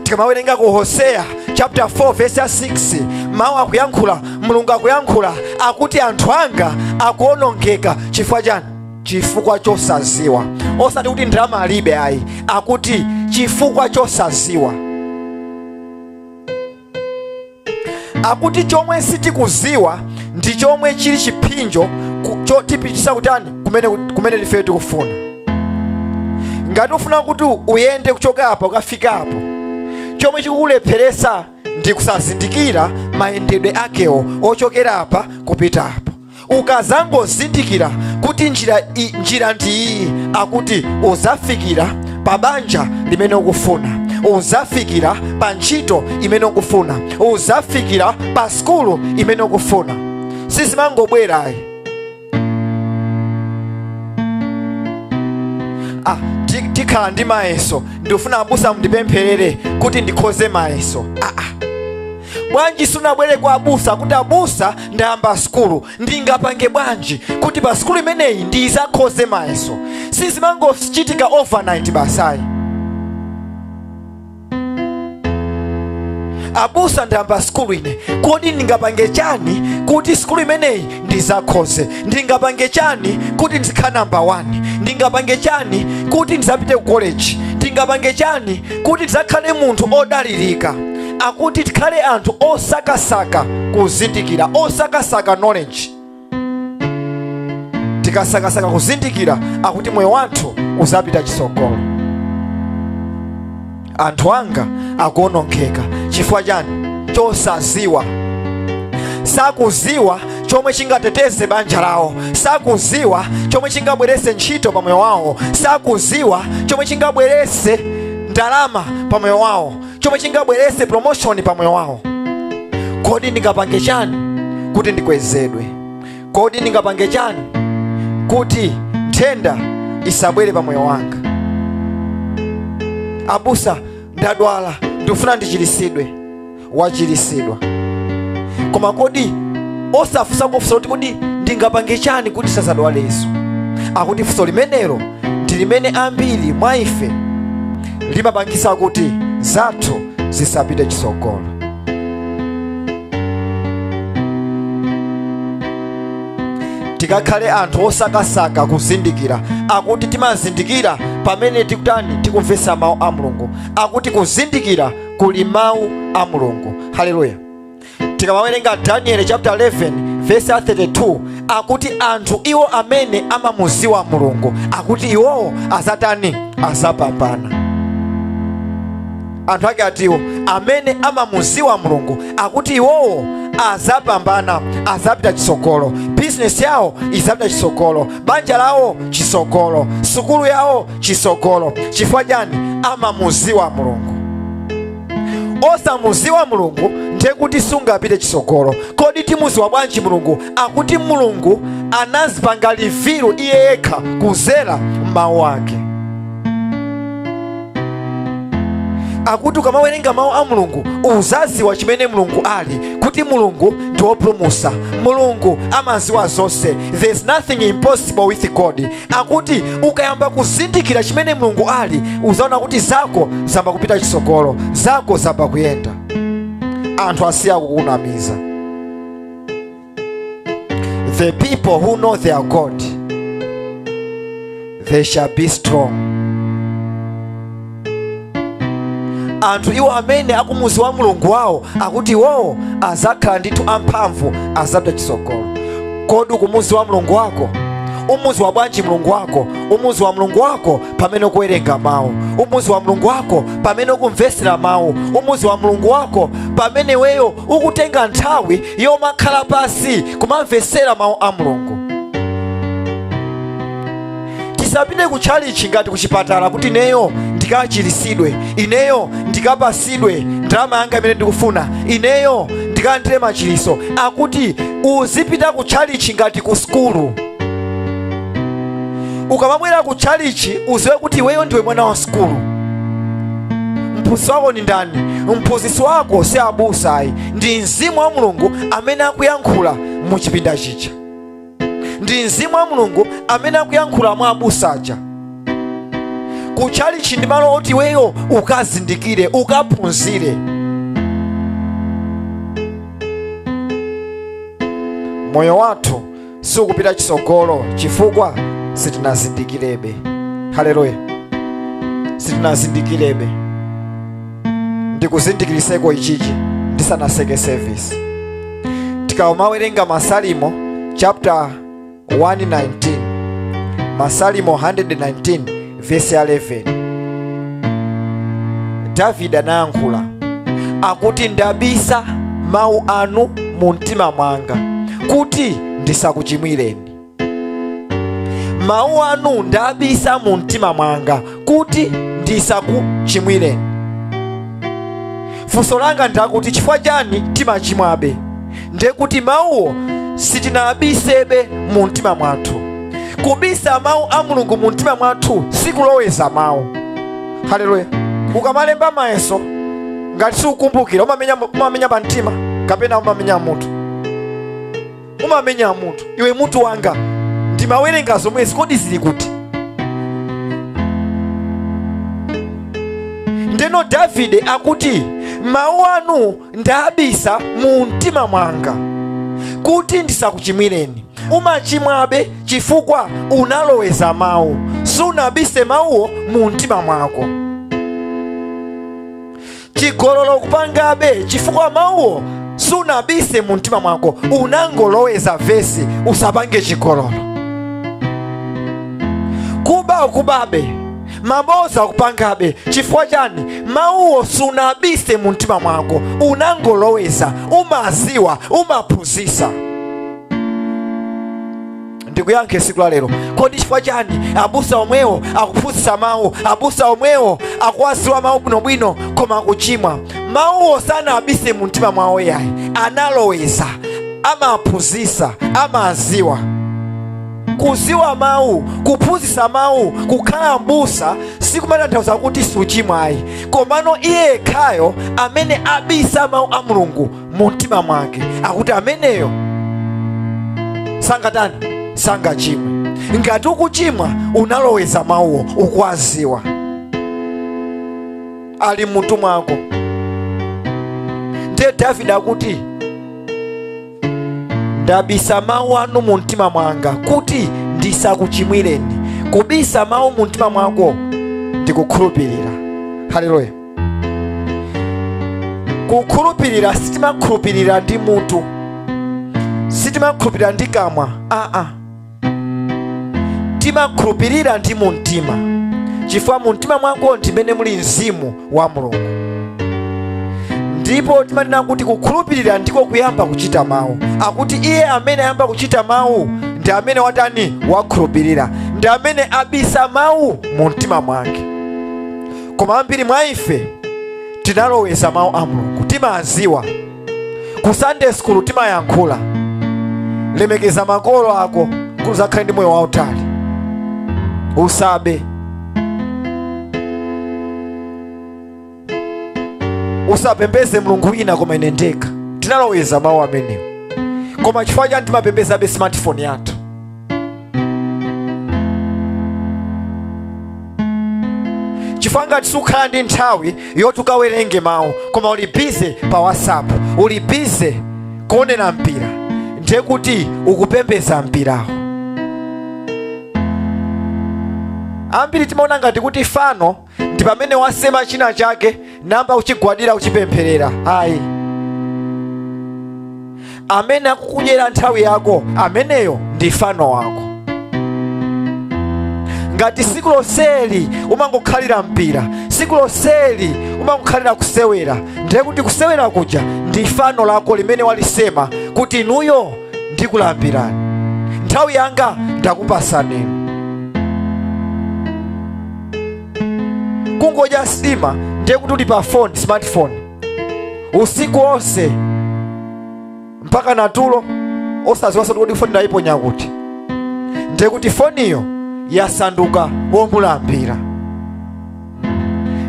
Tikamawerenga ku Hosea chapter 4 verse 6, mawu akuyankhula, Mulungu akuyankhula, akuti anthu anga akuonongeka chifukwa chani? Chifukwa chosaziwa. Osati kuti ndalama alibe ayi, akuti chifukwa chosaziwa. Akuti chomwe sitikuziwa ndi chomwe chili chipinjo chotipitisa kutani kumene ife tikufuna. Ngati ufuna kuti uyende kuchoka apa ukafika apo, chomwe chikukulepheresa ndi kusazindikira mayendedwe akewo ochokera apa kupita apo. Ukazangozindikira kuti njira ndi iyi, akuti uzafikira pa banja limene ukufuna, uzafikira pa ntchito imene ukufuna, uzafikira pa skulu imene ukufuna. sizimangobwerayi. Tikhala ndi mayeso, ndifuna abusa mundipempherere kuti ndikhoze mayeso. Bwanji sunabwere kwa abusa kuti abusa ndayamba skulu, ndingapange bwanji kuti pa skulu imeneyi ndizakhoze mayeso? Sizimangochitika overnight basayi. Abusa ndayamba skulu ine, kodi ndingapange chani kuti skulu imeneyi ndizakhoze? Ndingapange chani kuti ndizikhala number 1? Ndingapange chani kuti ndizapite ku college? Ndingapange chani kuti ndizakhale munthu odalirika? Akuti tikhale anthu osakasaka kuzindikira, osakasaka knowledge. Tikasakasaka kuzindikira, akuti moyo wathu uzapita chisogolo. Anthu anga akuonongeka chifukwa chani? Chosaziwa. Sakuziwa chomwe chingateteze banja lawo, sakuziwa chomwe chingabwerese ntchito pa moyo wawo, sakuziwa chomwe chingabwerese ndalama pa moyo wawo, chomwe chingabwerese promotion pa moyo wawo. Kodi ndingapange chani kuti ndikwezedwe? Kodi ndingapange chani kuti nthenda isabwere pa moyo wanga? Abusa ndadwala, ndifuna ndichirisidwe. Wachirisidwa. Koma kodi osafusa kufusa kuti kodi ndingapange chani kuti sazadwaleso? Akuti fuso limenelo ndi limene ambiri mwa ife limapangisa kuti zathu zisapite chisogolo. Tikakhale anthu osakasaka kuzindikira, akuti timazindikira pamene tikutani tikumvesa mawu a Mulungu. Akuti kuzindikira kuli mawu a Mulungu. Haleluya. Tikamawerenga Daniel chapter 11 verse 32, akuti anthu iwo amene amamuziwa Mulungu, akuti iwowo azatani? Azapambana. Anthu ake atiwo amene amamuziwa Mulungu, akuti iwowo azapambana, azapita chisogolo. Business yawo izapita chisogolo, banja lawo chisogolo, sukulu yawo chisogolo. Chifukwa chani? Amamuziwa Mulungu. Osamuziwa Mulungu ndiye kuti sungapite chisogolo. Kodi timuziwa bwanji Mulungu? Akuti Mulungu anazipanga liviru iye yekha kuzera mawu ake. Akuti ukamawerenga mawu a Mulungu uzaziwa chimene Mulungu ali, kuti Mulungu ndi wopulumutsa, Mulungu amaziwa zonse. There's nothing impossible with God. Akuti ukayamba kuzindikira chimene Mulungu ali, uzaona kuti zako zamba kupita chisogolo, zako zamba kuyenda. Anthu asiya kukunamiza. The people who know their God, they shall be strong. Anthu iwo amene akumuziwa Mulungu wawo, akuti iwowo azakhala ndithu amphamvu, azapita chisogolo. Kodi ukumuziwa Mulungu wako? Umuziwa bwanji Mulungu wako? Umuziwa Mulungu wako pamene ukuwerenga mawu. Umuziwa Mulungu wako pamene ukumvesera mawu. Umuziwa Mulungu wako pamene weyo ukutenga nthawi yomakhala pasi kumamvesera mawu a Mulungu. Tisapite kutchalichi ngati kuchipatala kuti ineyo ndikachirisidwe, ineyo ndikapasidwe ndalama yanga imene ndikufuna, ineyo ndikalandire machiriso. Akuti uzipita kutchalichi ngati ku skulu. Ukamabwera kutchalichi uziwe kuti iweyo ndiwe mwana wa skulu. Mphunzitsi wako ni ndani? Mphunzitsi wako si abusa, ndi Mzimu wa Mulungu amene akuyankhula mu chipinda chicha. Ndi Mzimu wa Mulungu amene akuyankhula mwa abusa aja. Kutchalichi ndi malo oti weyo ukazindikire, ukaphunzire. Moyo wathu sukupita chisogolo chifukwa sitinazindikirebe. Haleluya. Sitinazindikirebe. Ndikuzindikiriseko ichichi ndisanaseke service. Tikamawerenga Masalimo chapter 119, Masalimo 119 verse 11, David anayankhula akuti ndabisa mawu anu mu mtima mwanga kuti ndisakuchimwireni. Mawu anu ndabisa mu mtima mwanga kuti ndisakuchimwireni. Funso langa ndakuti chifukwa chani timachimwabe? Ndiye kuti mawuwo sitinabisebe mu mtima mwathu. Kubisa mawu a Mulungu mu mtima mwathu sikuloweza mawu. Haleluya. Ukamalemba mayeso ngati sukumbukira umamenya pa mtima kapena umamenya mutu. Umamenya mutu. Iwe mutu wanga ndimawerenga zomwezi kodi zili kuti? Ndeno Davide akuti mawu anu ndabisa mu mtima mwanga kuti ndisakuchimwireni. Umachimwabe chifukwa unaloweza mawu, sunabise mawuwo mu mtima mwako. Chigololo kupangabe chifukwa mawuwo sunabise mu mtima mwako, unangoloweza vesi usapange chigololo. Kuba ukubabe, maboza kupangabe chifukwa chani? Mawuwo sunabise mu mtima mwako, unangoloweza, umaziwa, umaphunzisa. Ndikuyankhe siku la lero, kodi chifukwa chani abusa omwewo akuphunzitsa mawu, abusa omwewo akuwaziwa mawu bwinobwino koma akuchimwa? Mawuwo sanabise mu mtima mwawo yayi, analoweza, amaphunzitsa, amaziwa. Kuziwa mawu, kuphunzitsa mawu, kukhala mbusa sikumatanthauza kuti suchimwa ayi, komano iye yekhayo amene abisa mawu a Mulungu mu mtima mwake akuti ameneyo sangatani, sangachimwe. Ngati ukuchimwa unaloweza mawuwo, ukwaziwa, ali mmutu mwako. Ndiye Davide akuti ndabisa mawu anu mu mtima mwanga kuti ndisakuchimwireni. Kubisa mawu mu mtima mwako ndikukhulupirira. Haleluya. Kukhulupirira sitimakhulupirira ndi mutu, sitimakhulupirira ndi kamwa, timakhulupirira ndi mu mtima, chifukwa mu mtima mwako ndimene muli Mzimu wa Mulungu. Ndipo timanena kuti kukhulupirira ndiko kuyamba kuchita mawu. Akuti iye amene ayamba kuchita mawu ndi amene watani, wakhulupirira, ndi amene abisa mawu mu mtima mwake. Koma ambiri mwa ife tinaloweza mawu a Mulungu, timaziwa. Ku Sunday school timayankhula lemekeza makolo ako kuti uzakhale ndi moyo wautali, usabe, usapembeze Mulungu wina koma ine ndekha. Tinaloweza mawu amenewo, koma chifukwa chani timapembeza be smartphone yathu? Chifukwa ngati sukhala ndi nthawi yoti ukawerenge mawu koma uli bize pa WhatsApp, uli bize kuonera mpira, ndiye kuti ukupembeza mpirawo. Ambiri timaona ngati kuti fano ndi pamene wasema china chake namba uchigwadira uchipempherera. Ayi, amene akukudyera nthawi yako ameneyo ndi fano wako. Ngati siku lonseli umangokhalira mpira, siku lonseli umangokhalira kusewera, ndiye kuti kusewera kuja ndi fano lako limene walisema kuti inuyo ndikulambirani, nthawi yanga ndakupasani. Kungodya sima ndiye kuti uli pa phone, smartphone usiku wonse mpaka natulo osaziwaso kuti phone ndayiponya kuti, ndiye kuti phoniyo yasanduka womulambira.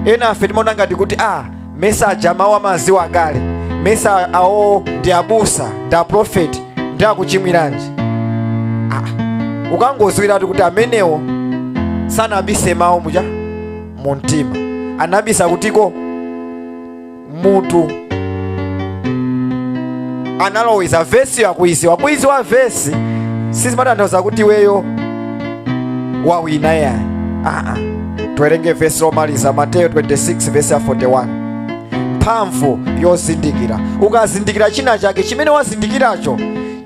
Ena afe timaona ngati kuti message amawu amaziwa kale, message awo ndi abusa, ndi aprofeti, ndi akuchimwiranji. Ukangoziwiratu kuti amenewo sanabise mawu muja mu mtima, anabisa kutiko mutu, analoweza vesi yakuiziwa. Kuiziwa vesi sizimatanthauza kuti weyo wawina yayi. Tuwerenge vesi lomaliza, Mateyo 26 vesi ya 41. Mphamvu yozindikira. Ukazindikira china chake chimene wazindikiracho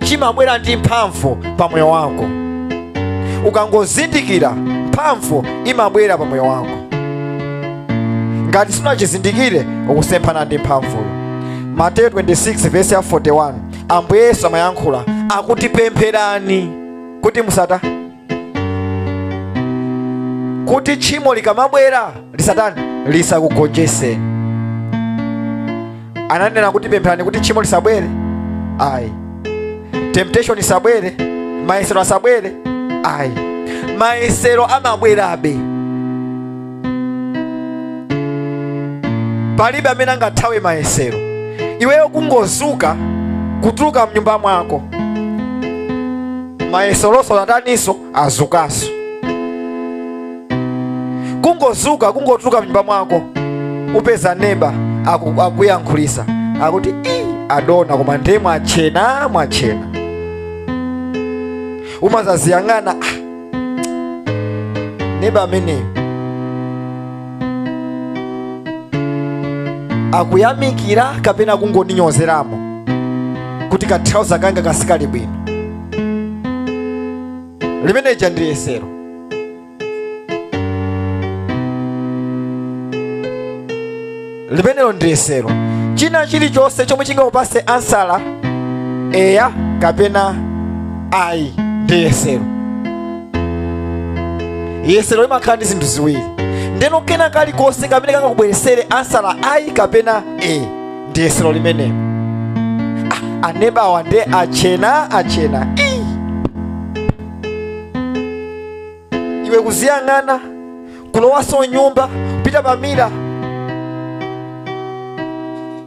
chimabwera ndi mphamvu pa moyo wako. Ukangozindikira mphamvu imabwera pa moyo wako. Ngati sunachizindikire ukusemphana ndi mphamvuyo. Mateyo 26 vesi ya 41. Ambuye Yesu amayankhula akuti pempherani kuti musata, kuti tchimo likamabwera lisatani, lisakugonjeseni. Ananena kuti pempherani kuti tchimo lisabwere? Ayi. temptation isabwere, mayesero asabwere. Ayi, mayesero amabwerabe. Palibe amene angathawe mayesero. Iweyo kungozuka kutuluka mnyumba mwako, mayeseroso ataniso azukaso. Kungozuka kungotuluka mnyumba mwako, upeza neba akuyankhulisa akuti adona koma ndiye mwachena. Umazaziyang'ana, neba ameneyo akuyamikira kapena kungoninyozeramo kuti kathauza kanga kasikali bwino. Limeneja ndi yesero. Limenelo ndi yesero. China chilichonse chomwe chingakupase ansala eya kapena ayi ndi yesero. Yesero imakhala ndi zinthu ziwiri. Ndeno kena kalikonse kamene kangakubweresere ansala ayi kapena ndi yesero limenelo. Anebawa nde achena. Iwe kuziyang'ana, kulowaso nyumba, kupita pamira,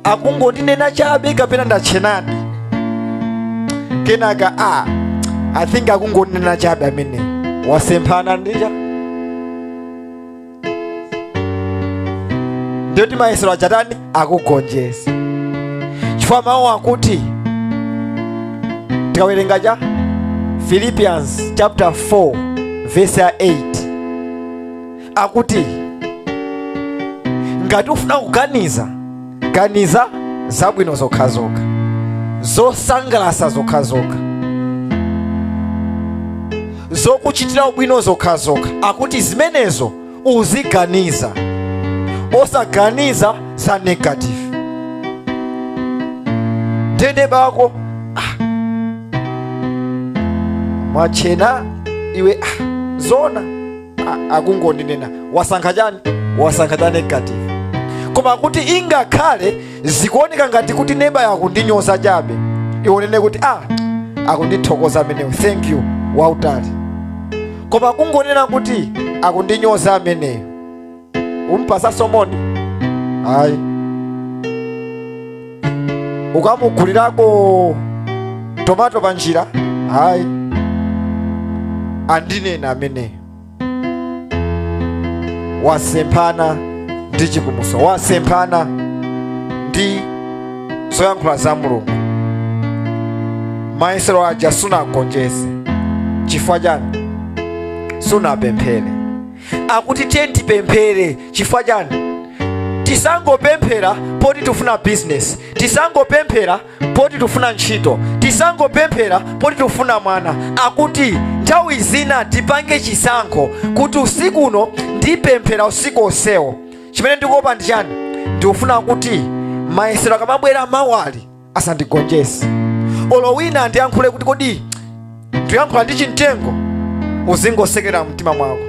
akungondinena chabe kapena ndachenani. Kenaka I think akungondinena chabe amene wasemphana ndija. Ndioti mayesero achatani akugonjesa. Chifukwa mawu akuti tikawerenga cha Philippians chapter 4 verse 8 akuti ngati ufuna kuganiza, ganiza zabwino zokhazokha, zosangalatsa zokhazokha, zokuchitira ubwino zokhazokha. Akuti zimenezo uziganiza, osaganiza za negative. Ndende bako mwachena iwe zona akungondinena wasankha chani, wasankha cha negative. Koma kuti ingakhale zikuoneka ngati kuti neba yakundinyoza chabe, ionene kuti akundithokoza ameneyo, thank you wautali. Koma kungonena kuti akundinyoza ameneyo, umpasa somoni ayi. Ukamugulirako tomato panjira ayi, andinena ameneyo. Wasemphana ndi chipumuso, wasemphana ndi zoyankhula za Mulungu. Mayesero aja sunagonjese. Chifukwa chani? Sunapemphere. Akuti tipemphere. Chifukwa chani? Tisangopemphera poti tufuna business, tisangopemphera poti tufuna ntchito, tisangopemphera poti tufuna mwana. Akuti nthawi zina tipange chisankho kuti usiku uno ndipemphera usiku onsewo. Chimene ndikuopa ndi chani? Ndikufuna kuti mayesero akamabwera mawali asandigonjese. Olo wina ndiyankhule kuti kodi ndiyankhula ndi chimtengo, uzingosekera mtima mwako.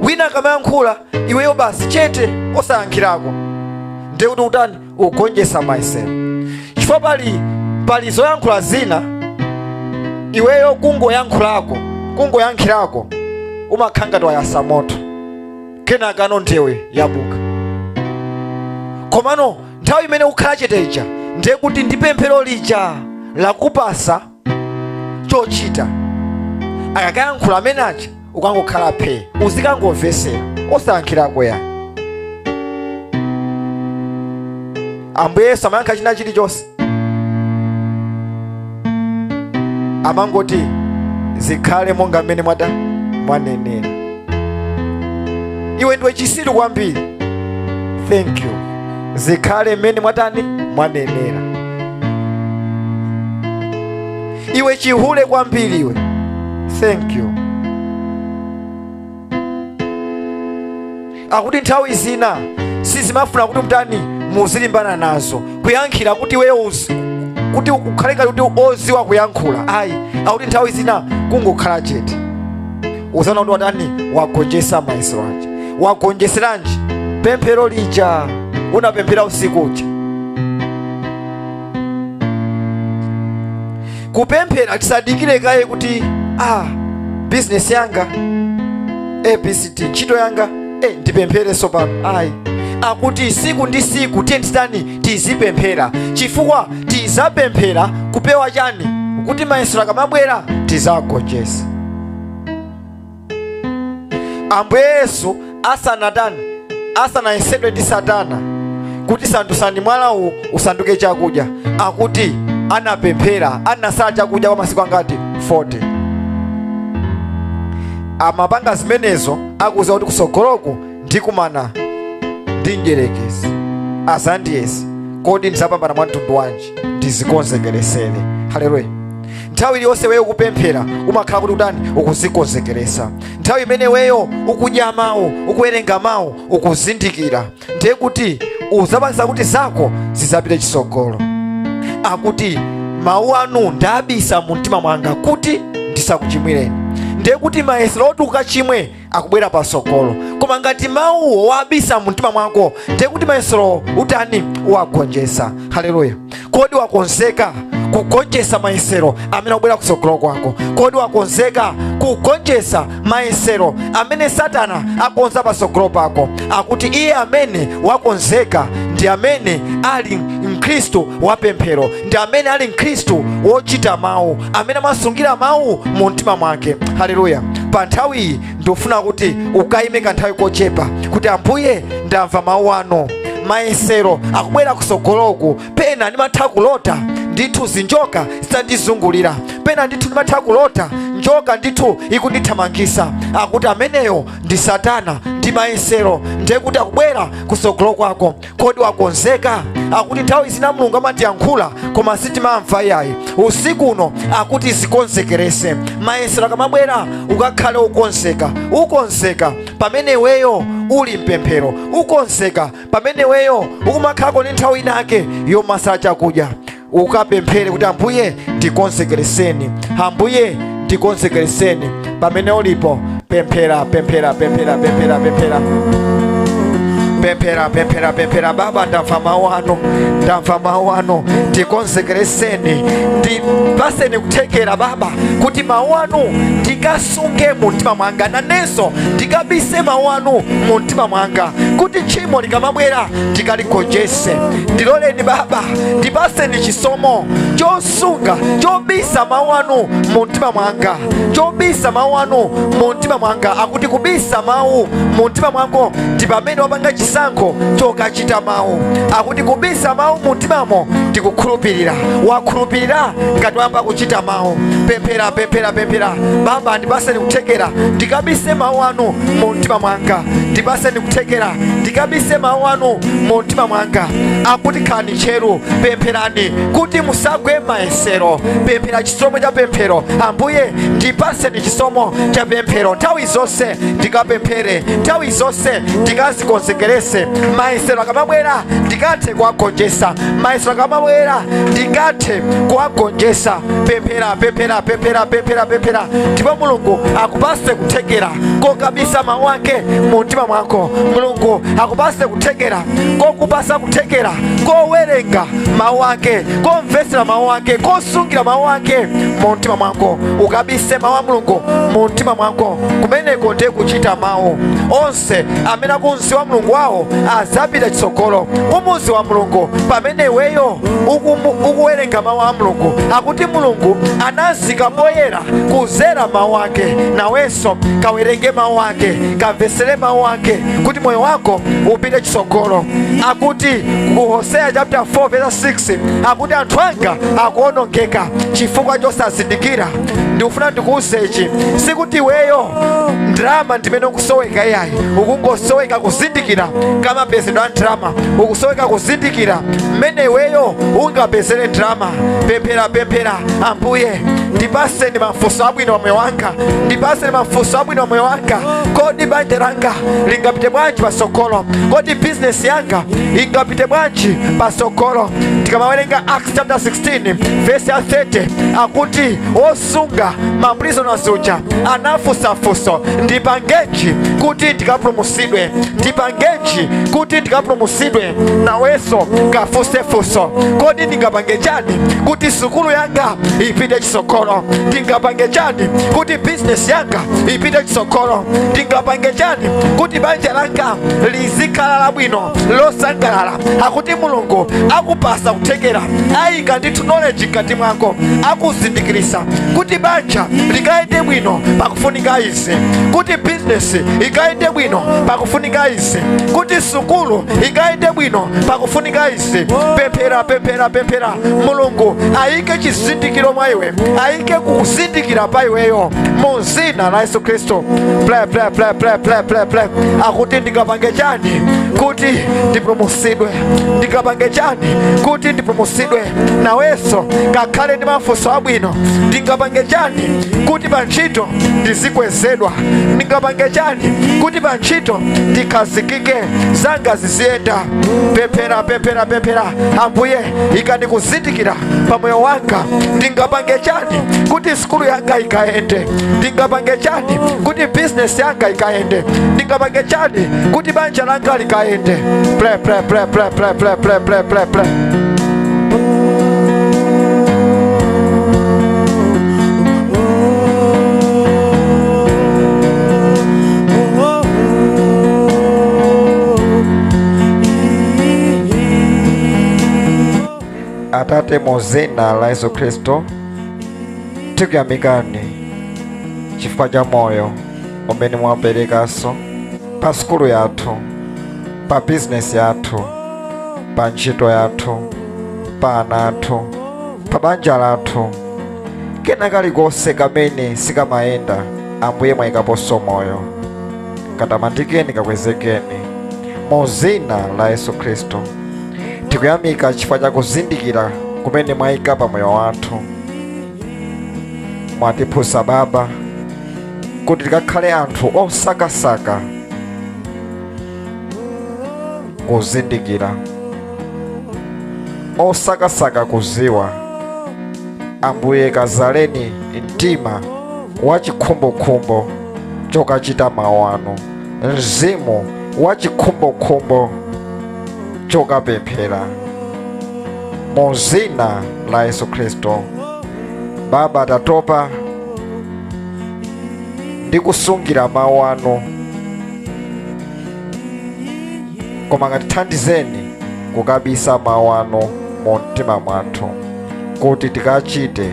Wina akamayankhula iweyo basi chete osayankhirako, ndiye kuti utani ugonjesa mayesero. Chifukwa pali zoyankhula zina iweyo kungoyankhirako umakhala ngati wayasa moto, kenaka nondewe yabuka. Komano nthawi imene ukhala chetecha ndiye kuti ndipemphero lija lakupasa chochita. Akakayankhula amenacha ukangokhala phe, uzikangomvesera osayankhirako ya. Ambuye Yesu amayankha china chilichonse, amangoti zikhale monga mmene mwanenera. Iwe ndiwe chisiru kwambiri, thank you, zikhale mmene mwanenera. Iwe chihule kwambiri iwe, thank you. Akuti nthawi zina sizimafuna kuti mtani muzilimbana nazo kuyankhira kuti wewe kuti ukhaleka kuti oziwa kuyankhula ayi. Akuti nthawi zina kungokhala chete. Uzana kuti watani wagonjesa mayesero aja. Wagonjeseranji? Pemphero lija unapemphera usiku uja. kupemphera tisadikire kaye kuti business yanga ABCD ntchito yanga ndipemphere sopano. Ayi, akuti siku ndi siku tiyeni tizipemphera, chifukwa tizapemphera kupewa chani? Kuti mayesero akamabwera tizagonjesa. Ambuye Yesu asanayesedwe ndi Satana kuti sandusani mwala uwu usanduke chakudya, akuti anapemphera, anasala chakudya kwa masiku angati? 40. Amapanga zimenezo akuza kuti kusogoloko ndikumana ndi njerekezi azandiyesi, kodi ndizapambana mwa mtundu wanji? Ndizikonzekeresere. Haleluya. Nthawi iliyonse weyo ukupemphera umakhala kuti udani? Ukuzikonzekeresa. Nthawi imene weyo ukudya mawu, ukuwerenga mawu, ukuzindikira, ndiye kuti uzapangisa kuti zako zizapite chisogolo. Akuti mawu anu ndabisa mu mtima mwanga kuti ndisakuchimwireni. Ndiye kuti mayesero oti ukachimwe akubwera pasogolo, koma ngati mawu wabisa mu mtima mwako ndiye kuti mayesero utani? Wagonjesa. Haleluya. Kodi wakonzeka kugonjesa mayesero amene akubwera kusogolo kwako? Kodi wakonzeka kugonjesa mayesero amene Satana akonza pasogolo pako? Akuti iye amene wakonzeka ndi amene ali mkhristu wapemphero, ndi amene ali mkhristu wochita mawu, amene amasungira mawu mu mtima mwake. Haleluya. Pa nthawi iyi ndofuna kuti ukayime kanthawi kochepa kuti Ambuye ndamva mawu anu, mayesero akubwera kusogoloku, pena ndimatha kulota ndithu zinjoka zitandizungulira, pena ndithu ndimatha kulota njoka ndithu ikundithamangisa. Akuti ameneyo ndi Satana ndi mayesero, ndiye kuti akubwera kusogolo kwako. Kodi wakonzeka? Akuti nthawi zina Mulungu amatiyankhula koma sitimamva yayi. Usiku uno akuti zikonzekerese. Mayesero akamabwera ukakhale ukonzeka. Ukonzeka pamene weyo uli mpemphero, ukonzeka pamene weyo ukumakhako ni nthawi inake yomasala chakudya, ukapemphere kuti Ambuye ndikonzekereseni, Ambuye ndikonzekereseni. Pamene ulipo pemphera, pemphera, pemphera, pemphera, pemphera, pemphera, pemphera, pemphera. Baba, ndamva mawu anu, ndamva mawu anu, ndikonzekereseni, ndipaseni kuthekera Baba kuti mawu anu ndikasunge mu mtima mwanga, nanenso ndikabise mawu anu mu mtima mwanga, kuti tchimo likamabwera ndikaligonjese. Ndiloleni Baba, ndipaseni chisomo chosunga, chobisa mawu anu mu mtima mwanga, chobisa mawu anu mu mtima mwanga. Akuti kubisa mawu mu mtima mwako ndi pamene wapanga chisankho chokachita mawu. Akuti kubisa mawu mu mtimamo ndikukhulupirira, wakhulupirira ngati wamba kuchita mawu. Pemphera, pemphera, pemphera. Baba, ndipaseni kuthekera ndikabise mawu anu mu mtima mwanga, ndipaseni kuthekera ndikabise mawu anu mu mtima mwanga. Akuti khalani tcheru, pempherani kuti musagwe mayesero. Pemphera chisomo cha pemphero. Ambuye ndipaseni chisomo cha pemphero, nthawi zonse ndikapemphere, nthawi zonse ndikazikonzekerese. Mayesero akamabwera ndikathe kuwagonjesa, mayesero akamabwera ndikathe kuwagonjesa. Pemphera, pemphera, pemphera, pemphera, pemphera. Ndipo Mulungu akupase kuthekera kokabisa mawu ake mu mtima mwako. Mulungu akupase kuthekera kokupasa kuthekera kowerenga mawu ake, komvesera mawu ake, kosungira mawu ake mu mtima mwako. Ukabise mawu a Mulungu mu mtima mwako, kumeneko ndiye kuchita mawu. Onse amene akunziwa Mulungu wawo azapita chitsogolo. Umuzi wa Mulungu pamene weyo ukuwerenga mawu a Mulungu. Akuti Mulungu anazika poyera kuzera mawu ake, nawenso kawerenge mawu ake, kamvesere mawu ake kuti moyo wako upite chitsogolo. Akuti ku Hosea chapter 4 verse 6 akuti anthu anga akuonongeka chifukwa chosazindikira. Ndikufuna ndikuuze ichi, sikuti weyo ndrama ndimene ukusoweka iyayi, ukungosoweka kuzindikira kama pezedwa ndrama, ukusoweka kuzindikira mmene weyo ungapezere ndrama. Pemphera, pemphera. Ambuye ndipaseni mafunso abwino wa moyo wanga, ndipaseni mafunso abwino wa moyo wanga. Kodi banja langa lingapite bwanji pasogolo? Kodi business yanga ingapite bwanji pasogolo? Tikamawerenga Acts chapter 16 verse 30 akuti osunga maprisoners uja anafusafuso, ndipangenji kuti ndikapulumutsidwe? Ndipangenji kuti ndikapulumutsidwe? Nawenso kafunsefunso, kodi ndingapange chani kuti sukulu yanga ipite chitsogolo? Ndingapange chani kuti bizinesi yanga ipite chitsogolo? Ndingapange chani kuti banja langa lizikhala labwino losangalala? Akuti Mulungu akupasa kuthekera, ayika ndithu knowledge mkati mwako, akuzindikirisa kuti banja likayende bwino pakufunika izi, kuti bizinesi ikayende bwino pakufunika izi, kuti sukulu ikayende bwino pakufunika izi. Pemphera Mulungu ayike chizindikiro mwa iwe, ayike kuzindikira pa iweyo mu dzina la Yesu Kristo. Akuti ndingapange chani kuti ndipulumutsidwe? Ndingapange chani kuti ndipulumutsidwe? Nawenso ngakhale ndi mafunso abwino, ndingapange chani kuti pa ntchito ndizikwezedwa? Ndingapange chani kuti pa ntchito ndikhazikike, zanga ziziyenda? Pemphera Ambuye ikandikuzindikira pamoyo wanga. Ndingapange chani kuti sukulu yanga ikayende? Ndingapange chani kuti bizinesi yanga ikayende? Ndingapange chani kuti banja langa likayende? Play. Atate mu dzina la Yesu Kristo, tikuyamikani chifukwa cha moyo umene mwaperekaso pa sukulu yathu, pa bizinesi yathu, pa ntchito yathu, pa ana athu, pa banja lathu, kena kalikonse kamene sikamayenda. Ambuye mwayikaponso moyo, katamandikeni, kakwezekeni mu dzina la Yesu Kristo. Tikuyamika chifukwa cha kuzindikira kumene mwayika pa moyo wathu. Mwatiphusa Baba kuti tikakhale anthu osakasaka kuzindikira, osakasaka kuziwa. Ambuye kazaleni mtima wachikhumbokhumbo chokachita mawu anu, mzimu wachikhumbokhumbo chokapemphera mu dzina la Yesu Kristo. Baba, tatopa ndi kusungira mawu anu, koma ngatithandizeni kukabisa mawu anu mu mtima mwathu kuti tikachite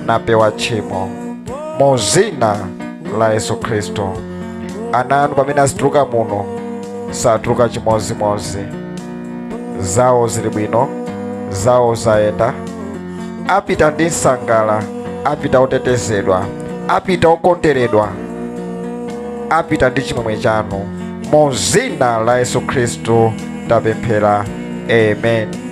napewa tchimo mu dzina la Yesu Kristo. Ana anu pamene azituluka muno satuluka chimozimozi, zawo zili bwino, zawo zayenda, apita ndi nsangala, apita otetezedwa, apita okondweredwa, apita ndi chimwemwe chanu mu dzina la Yesu Kristo tapemphera, amen.